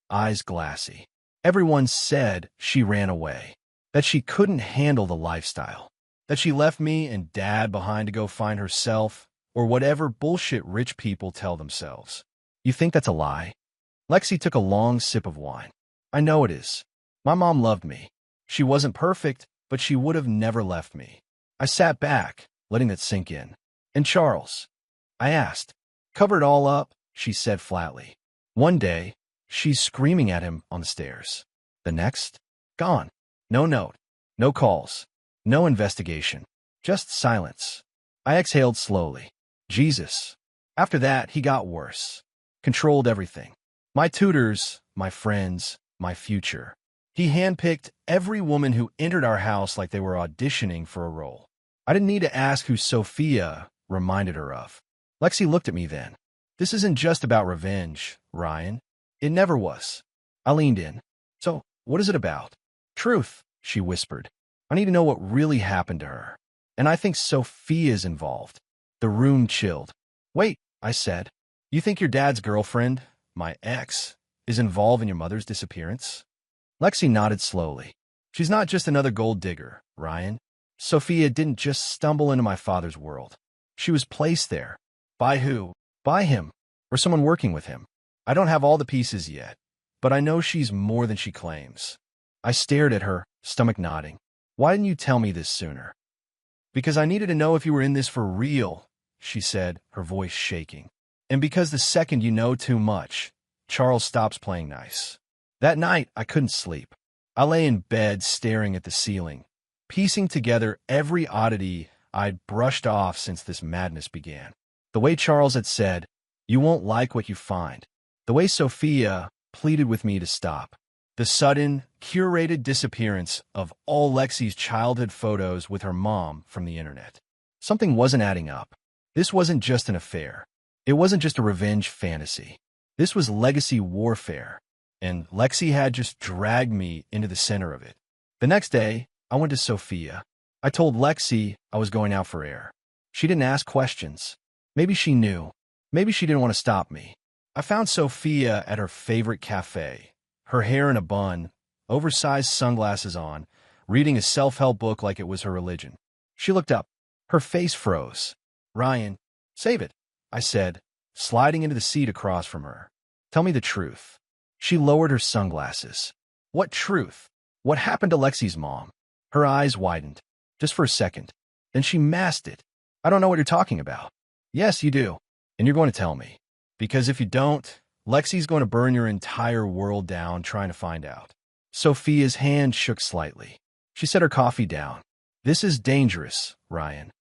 eyes glassy. Everyone said she ran away, that she couldn't handle the lifestyle, that she left me and Dad behind to go find herself, or whatever bullshit rich people tell themselves. You think that's a lie? Lexi took a long sip of wine. I know it is. My mom loved me. She wasn't perfect, but she would have never left me. I sat back, letting that sink in. And Charles? I asked. Covered all up, she said flatly. One day, she's screaming at him on the stairs. The next? Gone. No note. No calls. No investigation. Just silence. I exhaled slowly. Jesus. After that, he got worse. Controlled everything. My tutors, my friends, my future. He handpicked every woman who entered our house like they were auditioning for a role. I didn't need to ask who Sophia reminded her of. Lexi looked at me then. This isn't just about revenge, Ryan. It never was. I leaned in. So, what is it about? Truth, she whispered. I need to know what really happened to her. And I think Sophia's involved. The room chilled. Wait, I said. You think your dad's girlfriend, my ex, is involved in your mother's disappearance? Lexi nodded slowly. She's not just another gold digger, Ryan. Sophia didn't just stumble into my father's world. She was placed there. By who? By him, or someone working with him. I don't have all the pieces yet, but I know she's more than she claims. I stared at her, stomach nodding. Why didn't you tell me this sooner? Because I needed to know if you were in this for real, she said, her voice shaking. And because the second you know too much, Charles stops playing nice. That night, I couldn't sleep. I lay in bed staring at the ceiling, piecing together every oddity I'd brushed off since this madness began. The way Charles had said, "You won't like what you find." The way Sophia pleaded with me to stop. The sudden, curated disappearance of all Lexi's childhood photos with her mom from the internet. Something wasn't adding up. This wasn't just an affair. It wasn't just a revenge fantasy. This was legacy warfare, and Lexi had just dragged me into the center of it. The next day, I went to Sophia. I told Lexi I was going out for air. She didn't ask questions. Maybe she knew. Maybe she didn't want to stop me. I found Sophia at her favorite cafe, her hair in a bun, oversized sunglasses on, reading a self-help book like it was her religion. She looked up. Her face froze. Ryan, save it, I said, sliding into the seat across from her. Tell me the truth. She lowered her sunglasses. What truth? What happened to Lexi's mom? Her eyes widened, just for a second. Then she masked it. I don't know what you're talking about. Yes, you do. And you're going to tell me. Because if you don't, Lexi's going to burn your entire world down trying to find out. Sophia's hand shook slightly. She set her coffee down. This is dangerous, Ryan.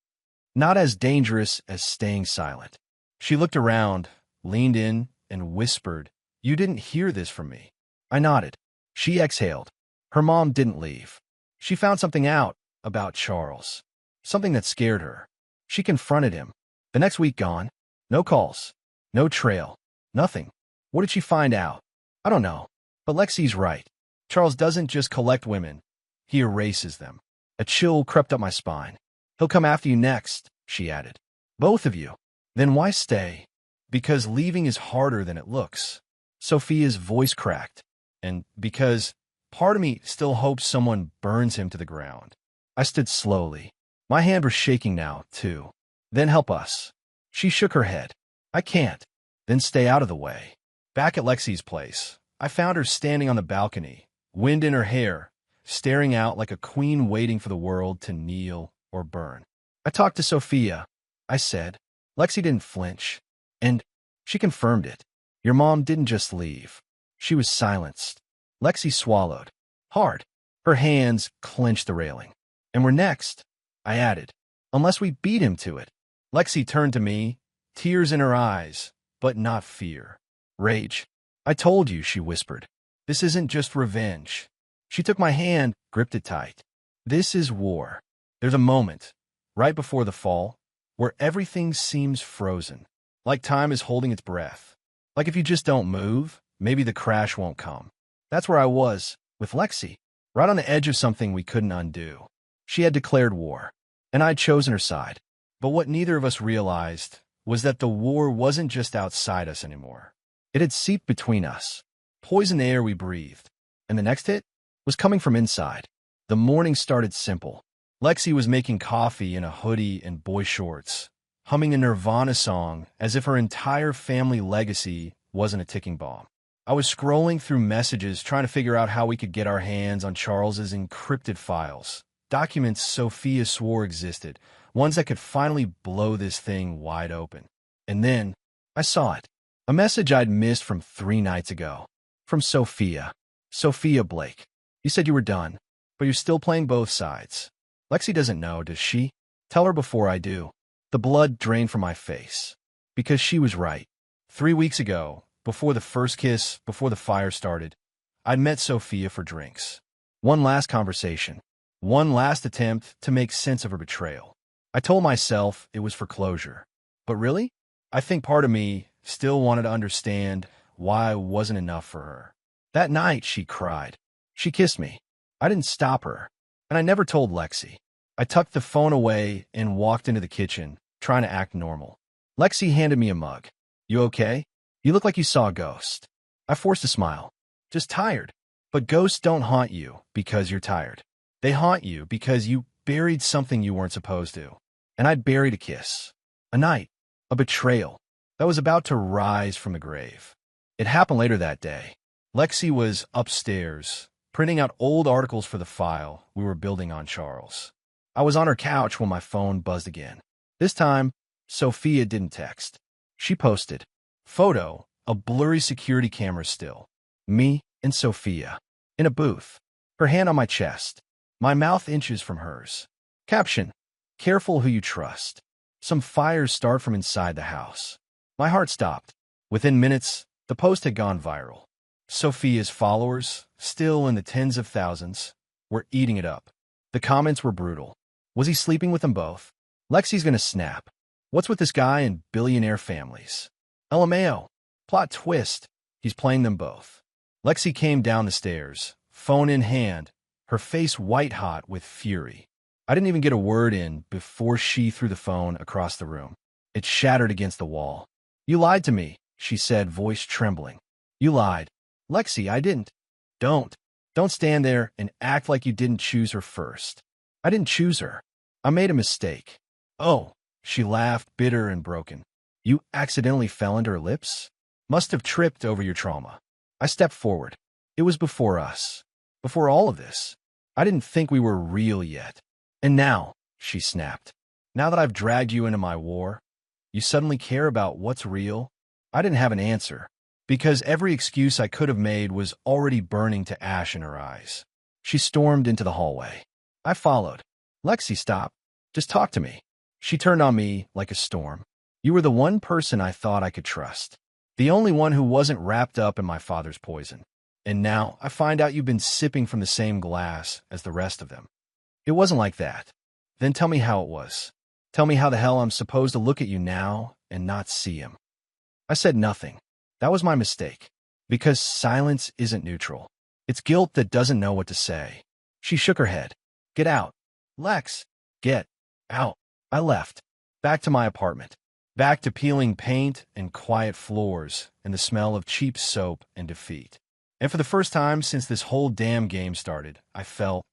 Not as dangerous as staying silent. She looked around, leaned in, and whispered, "You didn't hear this from me." I nodded. She exhaled. Her mom didn't leave. She found something out about Charles. Something that scared her. She confronted him. The next week gone. No calls. No trail. Nothing. What did she find out? I don't know. But Lexi's right. Charles doesn't just collect women. He erases them. A chill crept up my spine. He'll come after you next, she added. Both of you. Then why stay? Because leaving is harder than it looks. Sophia's voice cracked. And because part of me still hopes someone burns him to the ground. I stood slowly. My hand was shaking now, too. Then help us. She shook her head. I can't. Then stay out of the way. Back at Lexi's place, I found her standing on the balcony, wind in her hair, staring out like a queen waiting for the world to kneel or burn. I talked to Sophia. I said. Lexi didn't flinch. And she confirmed it. Your mom didn't just leave. She was silenced. Lexi swallowed. Hard. Her hands clenched the railing. And we're next, I added. Unless we beat him to it. Lexi turned to me, tears in her eyes, but not fear. Rage. I told you, she whispered. This isn't just revenge. She took my hand, gripped it tight. This is war. There's a moment, right before the fall, where everything seems frozen. Like time is holding its breath. Like if you just don't move, maybe the crash won't come. That's where I was, with Lexi, right on the edge of something we couldn't undo. She had declared war, and I'd chosen her side. But what neither of us realized was that the war wasn't just outside us anymore. It had seeped between us, poisoned the air we breathed. And the next hit was coming from inside. The morning started simple. Lexi was making coffee in a hoodie and boy shorts, humming a Nirvana song as if her entire family legacy wasn't a ticking bomb. I was scrolling through messages trying to figure out how we could get our hands on Charles's encrypted files, documents Sophia swore existed, ones that could finally blow this thing wide open. And then I saw it. A message I'd missed from 3 nights ago. From Sophia. Sophia Blake. You said you were done, but you're still playing both sides. Lexi doesn't know, does she? Tell her before I do. The blood drained from my face. Because she was right. 3 weeks ago, before the first kiss, before the fire started, I'd met Sophia for drinks. One last conversation. One last attempt to make sense of her betrayal. I told myself it was for closure. But really? I think part of me still wanted to understand why I wasn't enough for her. That night, she cried. She kissed me. I didn't stop her. And I never told Lexi. I tucked the phone away and walked into the kitchen, trying to act normal. Lexi handed me a mug. You okay? You look like you saw a ghost. I forced a smile. Just tired. But ghosts don't haunt you because you're tired. They haunt you because you buried something you weren't supposed to. And I'd buried a kiss. A night. A betrayal. That was about to rise from the grave. It happened later that day. Lexi was upstairs, printing out old articles for the file we were building on Charles. I was on her couch when my phone buzzed again. This time, Sophia didn't text. She posted. Photo, a blurry security camera still. Me and Sophia. In a booth. Her hand on my chest. My mouth inches from hers. Caption. Careful who you trust. Some fires start from inside the house. My heart stopped. Within minutes, the post had gone viral. Sophia's followers, still in the tens of thousands, were eating it up. The comments were brutal. Was he sleeping with them both? Lexi's gonna snap. What's with this guy and billionaire families? LMAO. Plot twist. He's playing them both. Lexi came down the stairs, phone in hand, her face white-hot with fury. I didn't even get a word in before she threw the phone across the room. It shattered against the wall. You lied to me, she said, voice trembling. You lied. Lexi, I didn't. Don't stand there and act like you didn't choose her first. I didn't choose her. I made a mistake. Oh, she laughed, bitter and broken. You accidentally fell into her lips? Must have tripped over your trauma. I stepped forward. It was before us. Before all of this. I didn't think we were real yet. And now, she snapped. Now that I've dragged you into my war, you suddenly care about what's real? I didn't have an answer, because every excuse I could have made was already burning to ash in her eyes. She stormed into the hallway. I followed. Lexi, stop. Just talk to me. She turned on me like a storm. You were the one person I thought I could trust. The only one who wasn't wrapped up in my father's poison. And now I find out you've been sipping from the same glass as the rest of them. It wasn't like that. Then tell me how it was. Tell me how the hell I'm supposed to look at you now and not see him. I said nothing. That was my mistake. Because silence isn't neutral. It's guilt that doesn't know what to say. She shook her head. Get out. Lex, get out. I left. Back to my apartment. Back to peeling paint and quiet floors and the smell of cheap soap and defeat. And for the first time since this whole damn game started, I felt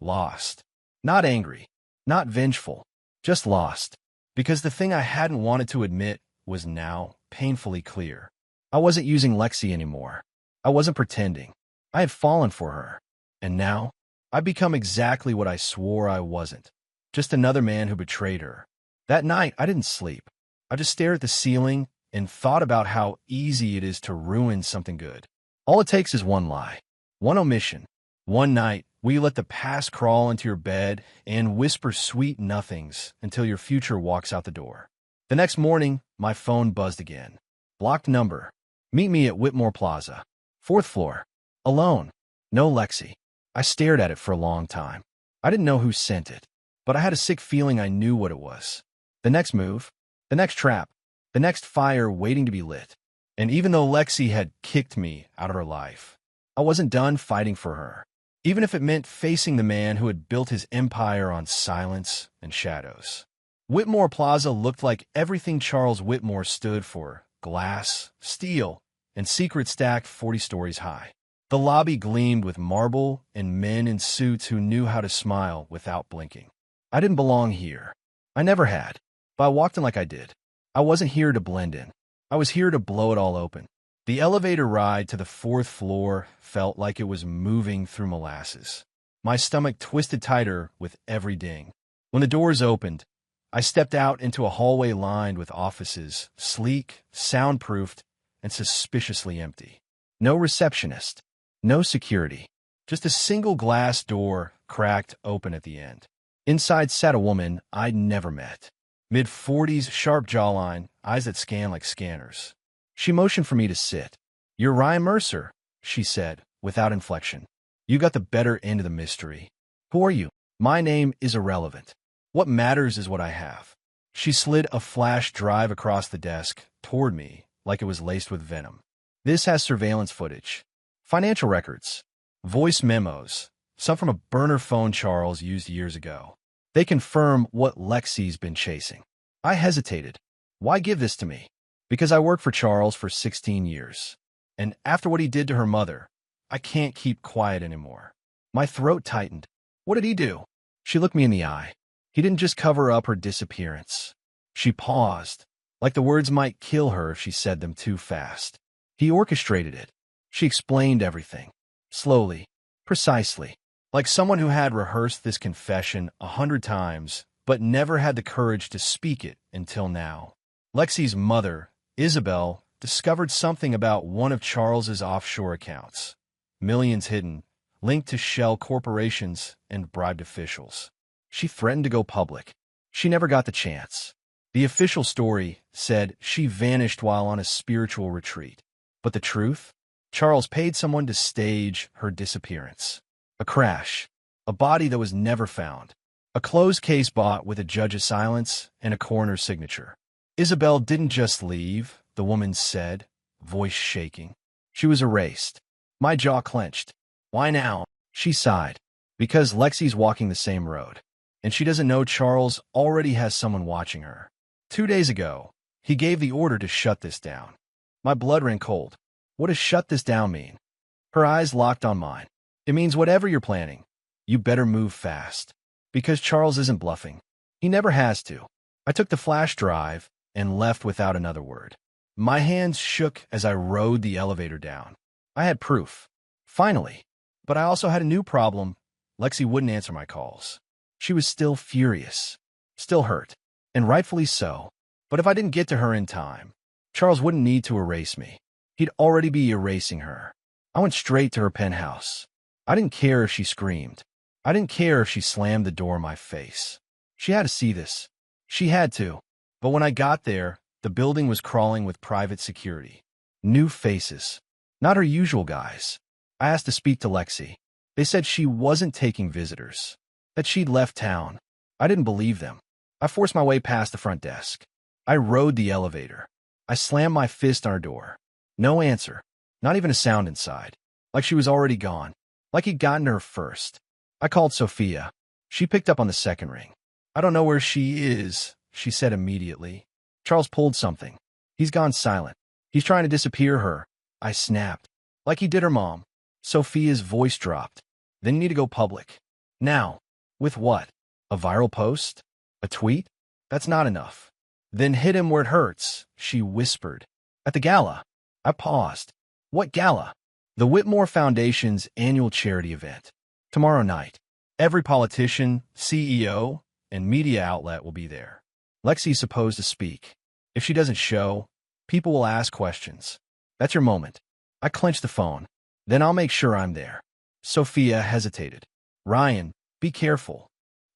lost. Not angry. Not vengeful. Just lost. Because the thing I hadn't wanted to admit was now painfully clear. I wasn't using Lexi anymore. I wasn't pretending. I had fallen for her. And now, I'd become exactly what I swore I wasn't. Just another man who betrayed her. That night, I didn't sleep. I just stared at the ceiling and thought about how easy it is to ruin something good. All it takes is one lie. One omission. One night, where you let the past crawl into your bed and whisper sweet nothings until your future walks out the door. The next morning, my phone buzzed again. Blocked number. Meet me at Whitmore Plaza. 4th floor. Alone. No Lexi. I stared at it for a long time. I didn't know who sent it, but I had a sick feeling I knew what it was. The next move. The next trap. The next fire waiting to be lit. And even though Lexi had kicked me out of her life, I wasn't done fighting for her. Even if it meant facing the man who had built his empire on silence and shadows. Whitmore Plaza looked like everything Charles Whitmore stood for. Glass, steel, and secret stacked 40 stories high. The lobby gleamed with marble and men in suits who knew how to smile without blinking. I didn't belong here. I never had. But I walked in like I did. I wasn't here to blend in. I was here to blow it all open. The elevator ride to the 4th floor felt like it was moving through molasses. My stomach twisted tighter with every ding. When the doors opened, I stepped out into a hallway lined with offices, sleek, soundproofed, and suspiciously empty. No receptionist. No security. Just a single glass door cracked open at the end. Inside sat a woman I'd never met. Mid-40s, sharp jawline, eyes that scan like scanners. She motioned for me to sit. You're Ryan Mercer, she said, without inflection. You got the better end of the mystery. Who are you? My name is irrelevant. What matters is what I have. She slid a flash drive across the desk toward me like it was laced with venom. This has surveillance footage, financial records, voice memos, some from a burner phone Charles used years ago. They confirm what Lexi's been chasing. I hesitated. Why give this to me? Because I worked for Charles for 16 years. And after what he did to her mother, I can't keep quiet anymore. My throat tightened. What did he do? She looked me in the eye. He didn't just cover up her disappearance. She paused, like the words might kill her if she said them too fast. He orchestrated it. She explained everything. Slowly, precisely, like someone who had rehearsed this confession 100 times, but never had the courage to speak it until now. Lexi's mother, Isabel, discovered something about one of Charles's offshore accounts. Millions hidden, linked to shell corporations and bribed officials. She threatened to go public. She never got the chance. The official story said she vanished while on a spiritual retreat. But the truth? Charles paid someone to stage her disappearance. A crash. A body that was never found. A closed case bought with a judge's silence and a coroner's signature. Isabel didn't just leave, the woman said, voice shaking. She was erased. My jaw clenched. Why now? She sighed. Because Lexi's walking the same road. And she doesn't know Charles already has someone watching her. 2 days ago, he gave the order to shut this down. My blood ran cold. What does shut this down mean? Her eyes locked on mine. It means whatever you're planning, you better move fast. Because Charles isn't bluffing. He never has to. I took the flash drive and left without another word. My hands shook as I rode the elevator down. I had proof. Finally. But I also had a new problem. Lexi wouldn't answer my calls. She was still furious. Still hurt. And rightfully so. But if I didn't get to her in time, Charles wouldn't need to erase me. He'd already be erasing her. I went straight to her penthouse. I didn't care if she screamed. I didn't care if she slammed the door in my face. She had to see this. She had to. But when I got there, the building was crawling with private security. New faces. Not her usual guys. I asked to speak to Lexi. They said she wasn't taking visitors. That she'd left town. I didn't believe them. I forced my way past the front desk. I rode the elevator. I slammed my fist on her door. No answer. Not even a sound inside. Like she was already gone. Like he'd gotten to her first. I called Sophia. She picked up on the second ring. I don't know where she is, she said immediately. Charles pulled something. He's gone silent. He's trying to disappear her. I snapped. Like he did her mom. Sophia's voice dropped. Then you need to go public. Now. With what? A viral post? A tweet? That's not enough. Then hit him where it hurts, she whispered. At the gala. I paused. What gala? The Whitmore Foundation's annual charity event. Tomorrow night. Every politician, CEO, and media outlet will be there. Lexi's supposed to speak. If she doesn't show, people will ask questions. That's your moment. I clenched the phone. Then I'll make sure I'm there. Sophia hesitated. Ryan, be careful.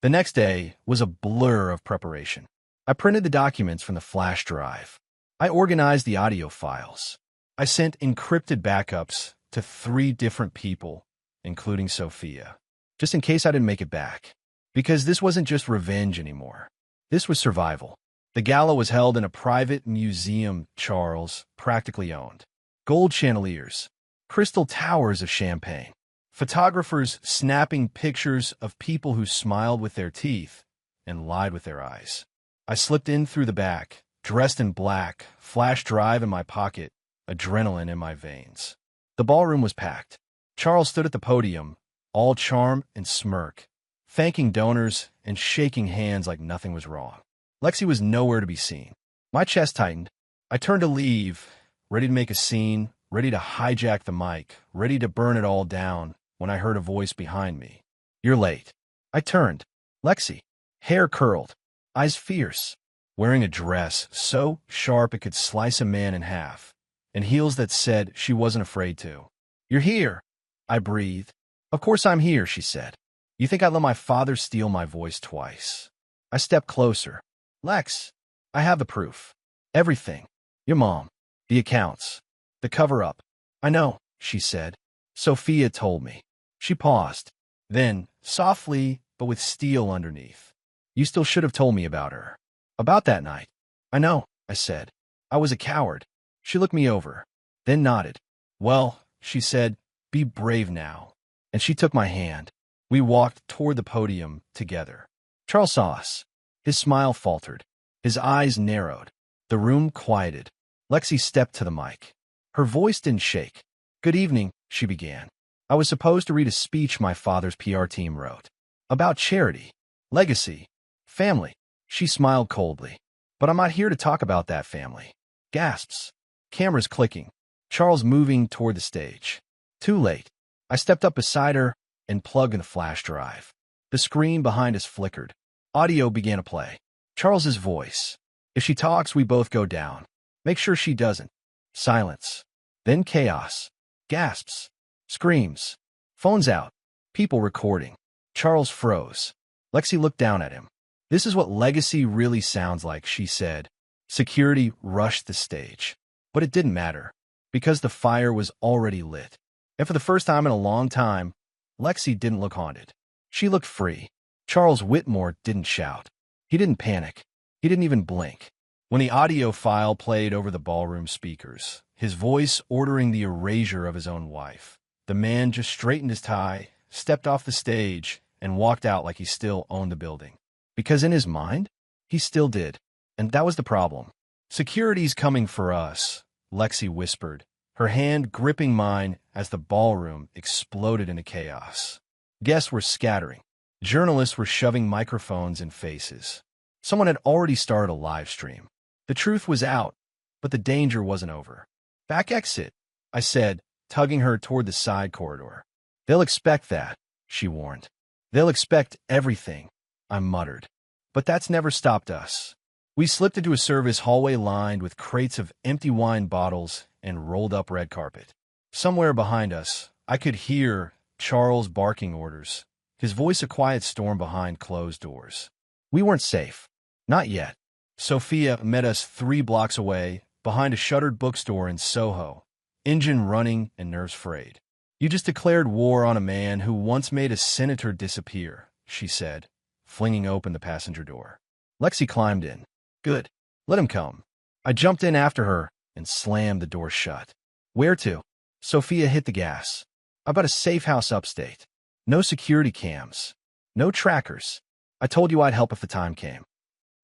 The next day was a blur of preparation. I printed the documents from the flash drive. I organized the audio files. I sent encrypted backups to 3 different people, including Sophia, just in case I didn't make it back. Because this wasn't just revenge anymore. This was survival. The gala was held in a private museum Charles practically owned. Gold chandeliers, crystal towers of champagne, photographers snapping pictures of people who smiled with their teeth and lied with their eyes. I slipped in through the back, dressed in black, flash drive in my pocket, adrenaline in my veins. The ballroom was packed. Charles stood at the podium, all charm and smirk, thanking donors and shaking hands like nothing was wrong. Lexi was nowhere to be seen. My chest tightened. I turned to leave, ready to make a scene, ready to hijack the mic, ready to burn it all down, when I heard a voice behind me. You're late. I turned. Lexi. Hair curled. Eyes fierce. Wearing a dress so sharp it could slice a man in half, and heels that said she wasn't afraid to. You're here. I breathed. Of course I'm here, she said. You think I let my father steal my voice twice? I stepped closer. Lex, I have the proof. Everything. Your mom. The accounts. The cover-up. I know, she said. Sophia told me. She paused. Then, softly, but with steel underneath. You still should have told me about her. About that night. I know, I said. I was a coward. She looked me over. then nodded. Well, she said, be brave now. And she took my hand. We walked toward the podium together. Charles saw us. His smile faltered. His eyes narrowed. The room quieted. Lexi stepped to the mic. Her voice didn't shake. Good evening, she began. I was supposed to read a speech my father's PR team wrote. About charity, legacy, family. She smiled coldly. But I'm not here to talk about that family. Gasps. Cameras clicking. Charles moving toward the stage. Too late. I stepped up beside her and plugged in the flash drive. The screen behind us flickered. Audio began to play. Charles's voice. If she talks, we both go down. Make sure she doesn't. Silence. Then chaos. Gasps. Screams. Phones out. People recording. Charles froze. Lexi looked down at him. This is what legacy really sounds like, she said. Security rushed the stage. But it didn't matter, because the fire was already lit. And for the first time in a long time, Lexi didn't look haunted. She looked free. Charles Whitmore didn't shout. He didn't panic. He didn't even blink. When the audio file played over the ballroom speakers, his voice ordering the erasure of his own wife, the man just straightened his tie, stepped off the stage, and walked out like he still owned the building. Because in his mind, he still did. And that was the problem. Security's coming for us, Lexi whispered, her hand gripping mine as the ballroom exploded into chaos. Guests were scattering. Journalists were shoving microphones in faces. Someone had already started a live stream. The truth was out, but the danger wasn't over. Back exit, I said, tugging her toward the side corridor. They'll expect that, she warned. They'll expect everything, I muttered. But that's never stopped us. We slipped into a service hallway lined with crates of empty wine bottles and rolled up red carpet. Somewhere behind us, I could hear Charles barking orders, his voice a quiet storm behind closed doors. We weren't safe. Not yet. Sophia met us 3 blocks away, behind a shuttered bookstore in Soho, engine running and nerves frayed. You just declared war on a man who once made a senator disappear, she said, flinging open the passenger door. Lexi climbed in. Good. Let him come. I jumped in after her and slammed the door shut. Where to? Sophia hit the gas. I bought a safe house upstate. No security cams. No trackers. I told you I'd help if the time came.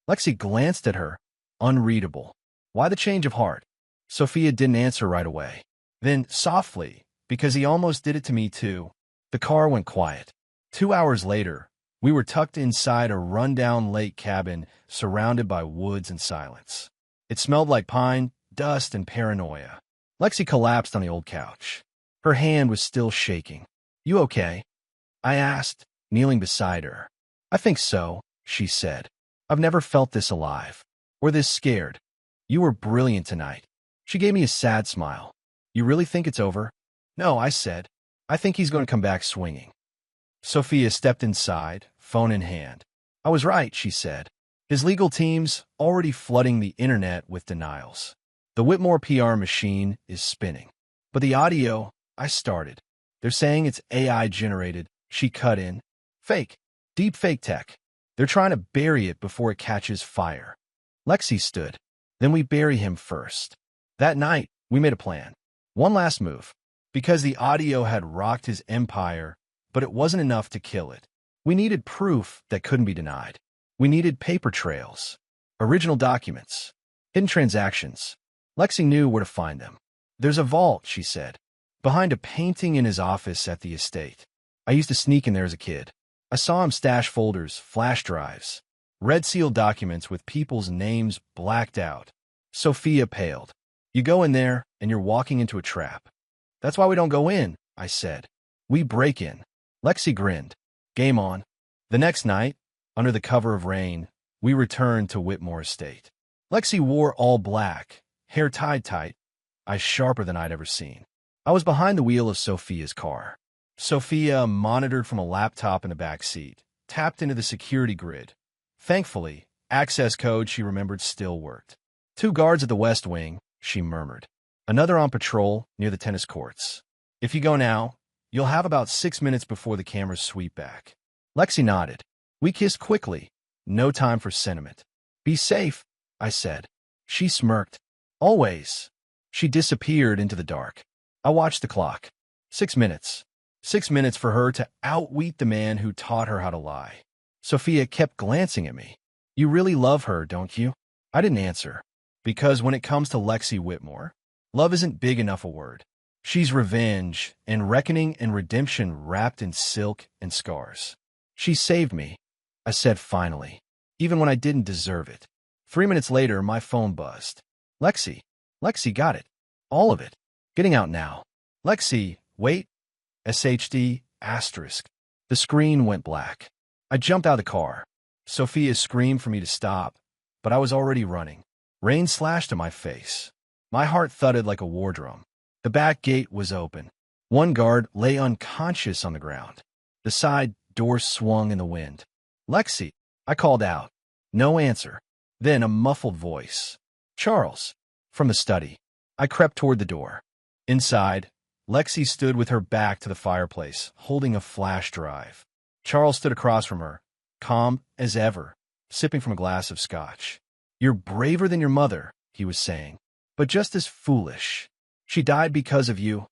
Lexi glanced at her, unreadable. Why the change of heart? Sophia didn't answer right away. Then, softly, because he almost did it to me too, the car went quiet. 2 hours later, we were tucked inside a rundown lake cabin surrounded by woods and silence. It smelled like pine, dust, and paranoia. Lexi collapsed on the old couch. Her hand was still shaking. You okay? I asked, kneeling beside her. I think so, she said. I've never felt this alive, or this scared. You were brilliant tonight. She gave me a sad smile. You really think it's over? No, I said. I think he's going to come back swinging. Sophia stepped inside, phone in hand. I was right, she said. His legal team's already flooding the internet with denials. The Whitmore PR machine is spinning. But the audio, I started. They're saying it's AI-generated, she cut in. Fake. Deep fake tech. They're trying to bury it before it catches fire. Lexi stood. Then we bury him first. That night, we made a plan. One last move. Because the audio had rocked his empire, but it wasn't enough to kill it. We needed proof that couldn't be denied. We needed paper trails, original documents, hidden transactions. Lexi knew where to find them. There's a vault, she said, behind a painting in his office at the estate. I used to sneak in there as a kid. I saw him stash folders, flash drives, red seal documents with people's names blacked out. Sophia paled. You go in there, and you're walking into a trap. That's why we don't go in, I said. We break in. Lexi grinned. Game on. The next night, under the cover of rain, we returned to Whitmore Estate. Lexi wore all black, hair tied tight, eyes sharper than I'd ever seen. I was behind the wheel of Sophia's car. Sophia monitored from a laptop in the back seat, tapped into the security grid. Thankfully, access code she remembered still worked. 2 guards at the West Wing, she murmured. Another on patrol near the tennis courts. If you go now, you'll have about 6 minutes before the cameras sweep back. Lexi nodded. We kissed quickly. No time for sentiment. Be safe, I said. She smirked. Always. She disappeared into the dark. I watched the clock. 6 minutes. 6 minutes for her to outwit the man who taught her how to lie. Sophia kept glancing at me. You really love her, don't you? I didn't answer. Because when it comes to Lexi Whitmore, love isn't big enough a word. She's revenge and reckoning and redemption wrapped in silk and scars. She saved me, I said finally, even when I didn't deserve it. 3 minutes later, my phone buzzed. Lexi. Lexi got it. All of it. Getting out now. Lexi, wait. SHD, asterisk. The screen went black. I jumped out of the car. Sophia screamed for me to stop, but I was already running. Rain slashed in my face. My heart thudded like a war drum. The back gate was open. One guard lay unconscious on the ground. The side door swung in the wind. Lexi, I called out. No answer. Then a muffled voice. Charles. From the study. I crept toward the door. Inside, Lexi stood with her back to the fireplace, holding a flash drive. Charles stood across from her, calm as ever, sipping from a glass of scotch. You're braver than your mother, he was saying, but just as foolish. She died because of you,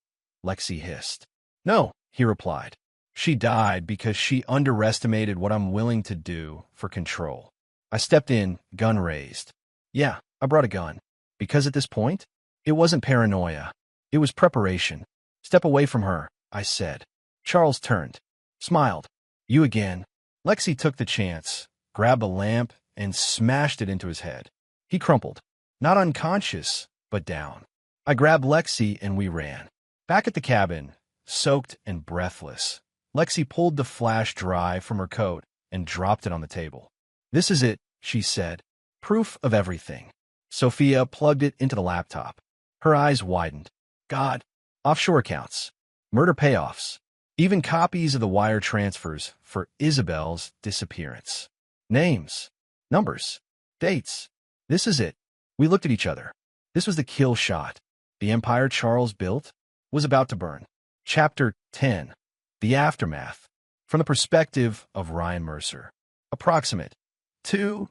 Lexi hissed. No, he replied. She died because she underestimated what I'm willing to do for control. I stepped in, gun raised. Yeah, I brought a gun. Because at this point, it wasn't paranoia. It was preparation. Step away from her, I said. Charles turned, smiled. You again. Lexi took the chance, grabbed a lamp, and smashed it into his head. He crumpled, not unconscious, but down. I grabbed Lexi and we ran. Back at the cabin, soaked and breathless, Lexi pulled the flash drive from her coat and dropped it on the table. This is it, she said. Proof of everything. Sophia plugged it into the laptop. Her eyes widened. God, offshore accounts, murder payoffs, even copies of the wire transfers for Isabel's disappearance. Names, numbers, dates. This is it. We looked at each other. This was the kill shot. The empire Charles built was about to burn. Chapter 10. The Aftermath. From the perspective of Ryan Mercer. Approximate. 2000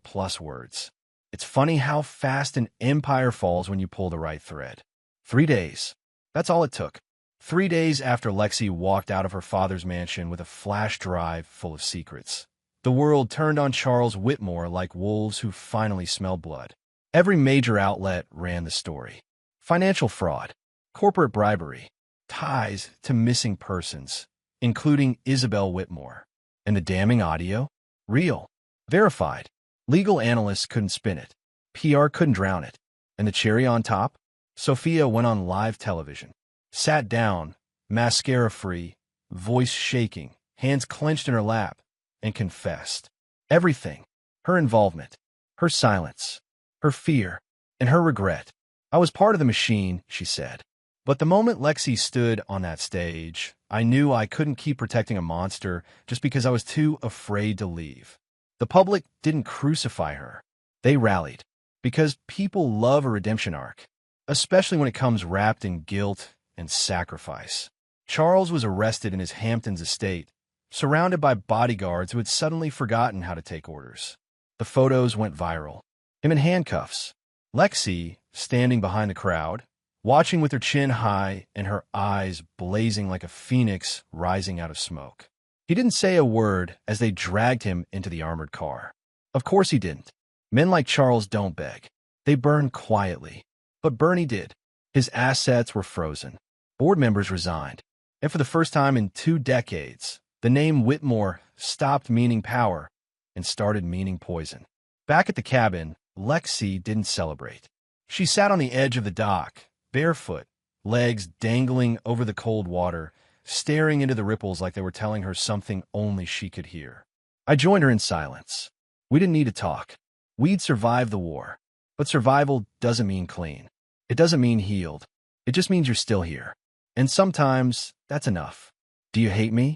plus words. It's funny how fast an empire falls when you pull the right thread. 3 days. That's all it took. 3 days after Lexi walked out of her father's mansion with a flash drive full of secrets. The world turned on Charles Whitmore like wolves who finally smelled blood. Every major outlet ran the story. Financial fraud, corporate bribery, ties to missing persons, including Isabel Whitmore. And the damning audio? Real. Verified. Legal analysts couldn't spin it. PR couldn't drown it. And the cherry on top? Sophia went on live television. Sat down, mascara-free, voice shaking, hands clenched in her lap, and confessed. Everything. Her involvement. Her silence. Her fear. And her regret. I was part of the machine, she said. But the moment Lexi stood on that stage, I knew I couldn't keep protecting a monster just because I was too afraid to leave. The public didn't crucify her. They rallied. Because people love a redemption arc, especially when it comes wrapped in guilt and sacrifice. Charles was arrested in his Hamptons estate, surrounded by bodyguards who had suddenly forgotten how to take orders. The photos went viral. Him in handcuffs. Lexi, standing behind the crowd, watching with her chin high and her eyes blazing like a phoenix rising out of smoke. He didn't say a word as they dragged him into the armored car. Of course he didn't. Men like Charles don't beg. They burn quietly. But Bernie did. His assets were frozen. Board members resigned. And for the first time in 2 decades, the name Whitmore stopped meaning power and started meaning poison. Back at the cabin, Lexi didn't celebrate. She sat on the edge of the dock, barefoot, legs dangling over the cold water, staring into the ripples like they were telling her something only she could hear. I joined her in silence. We didn't need to talk. We'd survived the war. But survival doesn't mean clean. It doesn't mean healed. It just means you're still here. And sometimes that's enough. Do you hate me?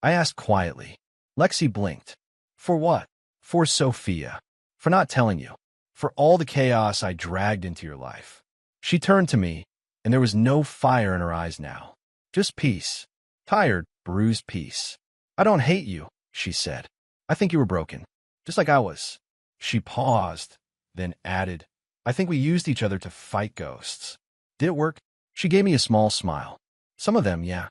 I asked quietly. Lexi blinked. For what? For Sophia. For not telling you. For all the chaos I dragged into your life. She turned to me, and there was no fire in her eyes now. Just peace. Tired, bruised peace. I don't hate you, she said. I think you were broken. Just like I was. She paused, then added, I think we used each other to fight ghosts. Did it work? She gave me a small smile. Some of them, yeah.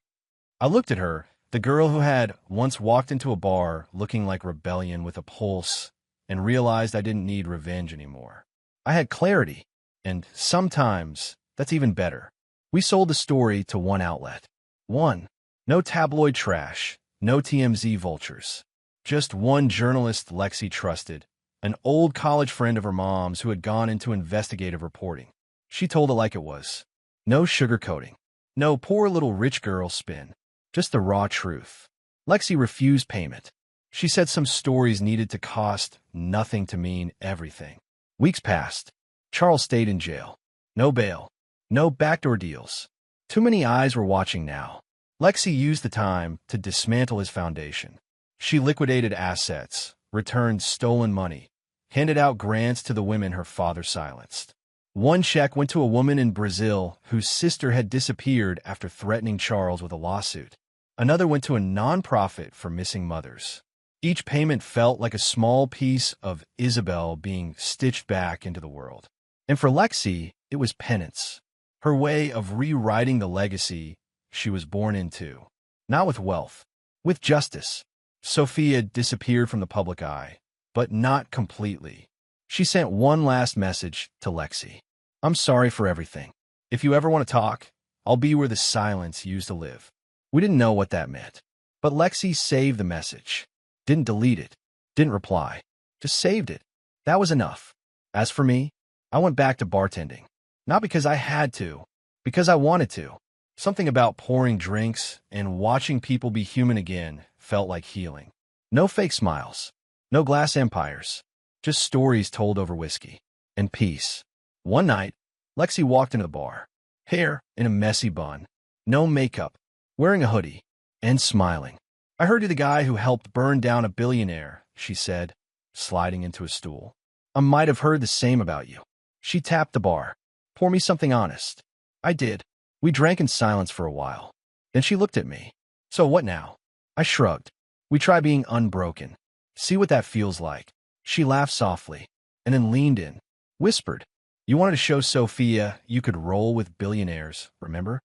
I looked at her, the girl who had once walked into a bar looking like rebellion with a pulse, and realized I didn't need revenge anymore. I had clarity, and sometimes that's even better. We sold the story to one outlet. One. No tabloid trash, no TMZ vultures. Just one journalist Lexi trusted, an old college friend of her mom's who had gone into investigative reporting. She told it like it was. No sugarcoating. No poor little rich girl spin. Just the raw truth. Lexi refused payment. She said some stories needed to cost nothing to mean everything. Weeks passed. Charles stayed in jail. No bail. No backdoor deals. Too many eyes were watching now. Lexi used the time to dismantle his foundation. She liquidated assets, returned stolen money, handed out grants to the women her father silenced. One check went to a woman in Brazil whose sister had disappeared after threatening Charles with a lawsuit. Another went to a nonprofit for missing mothers. Each payment felt like a small piece of Isabel being stitched back into the world. And for Lexi, it was penance. Her way of rewriting the legacy she was born into. Not with wealth, with justice. Sophia disappeared from the public eye, but not completely. She sent one last message to Lexi. I'm sorry for everything. If you ever want to talk, I'll be where the silence used to live. We didn't know what that meant. But Lexi saved the message. Didn't delete it. Didn't reply. Just saved it. That was enough. As for me, I went back to bartending. Not because I had to, because I wanted to. Something about pouring drinks and watching people be human again felt like healing. No fake smiles. No glass empires. Just stories told over whiskey. And peace. One night, Lexi walked into the bar. Hair in a messy bun. No makeup. Wearing a hoodie. And smiling. I heard you're the guy who helped burn down a billionaire, she said, sliding into a stool. I might have heard the same about you. She tapped the bar. Pour me something honest. I did. We drank in silence for a while. Then she looked at me. So what now? I shrugged. We try being unbroken. See what that feels like. She laughed softly, and then leaned in, whispered. You wanted to show Sophia you could roll with billionaires, remember?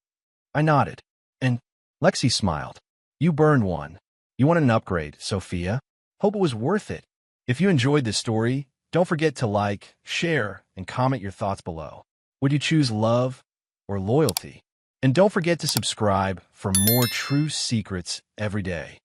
I nodded. And Lexi smiled. You burned one. You wanted an upgrade, Sophia. Hope it was worth it. If you enjoyed this story, don't forget to like, share, and comment your thoughts below. Would you choose love or loyalty? And don't forget to subscribe for more true secrets every day.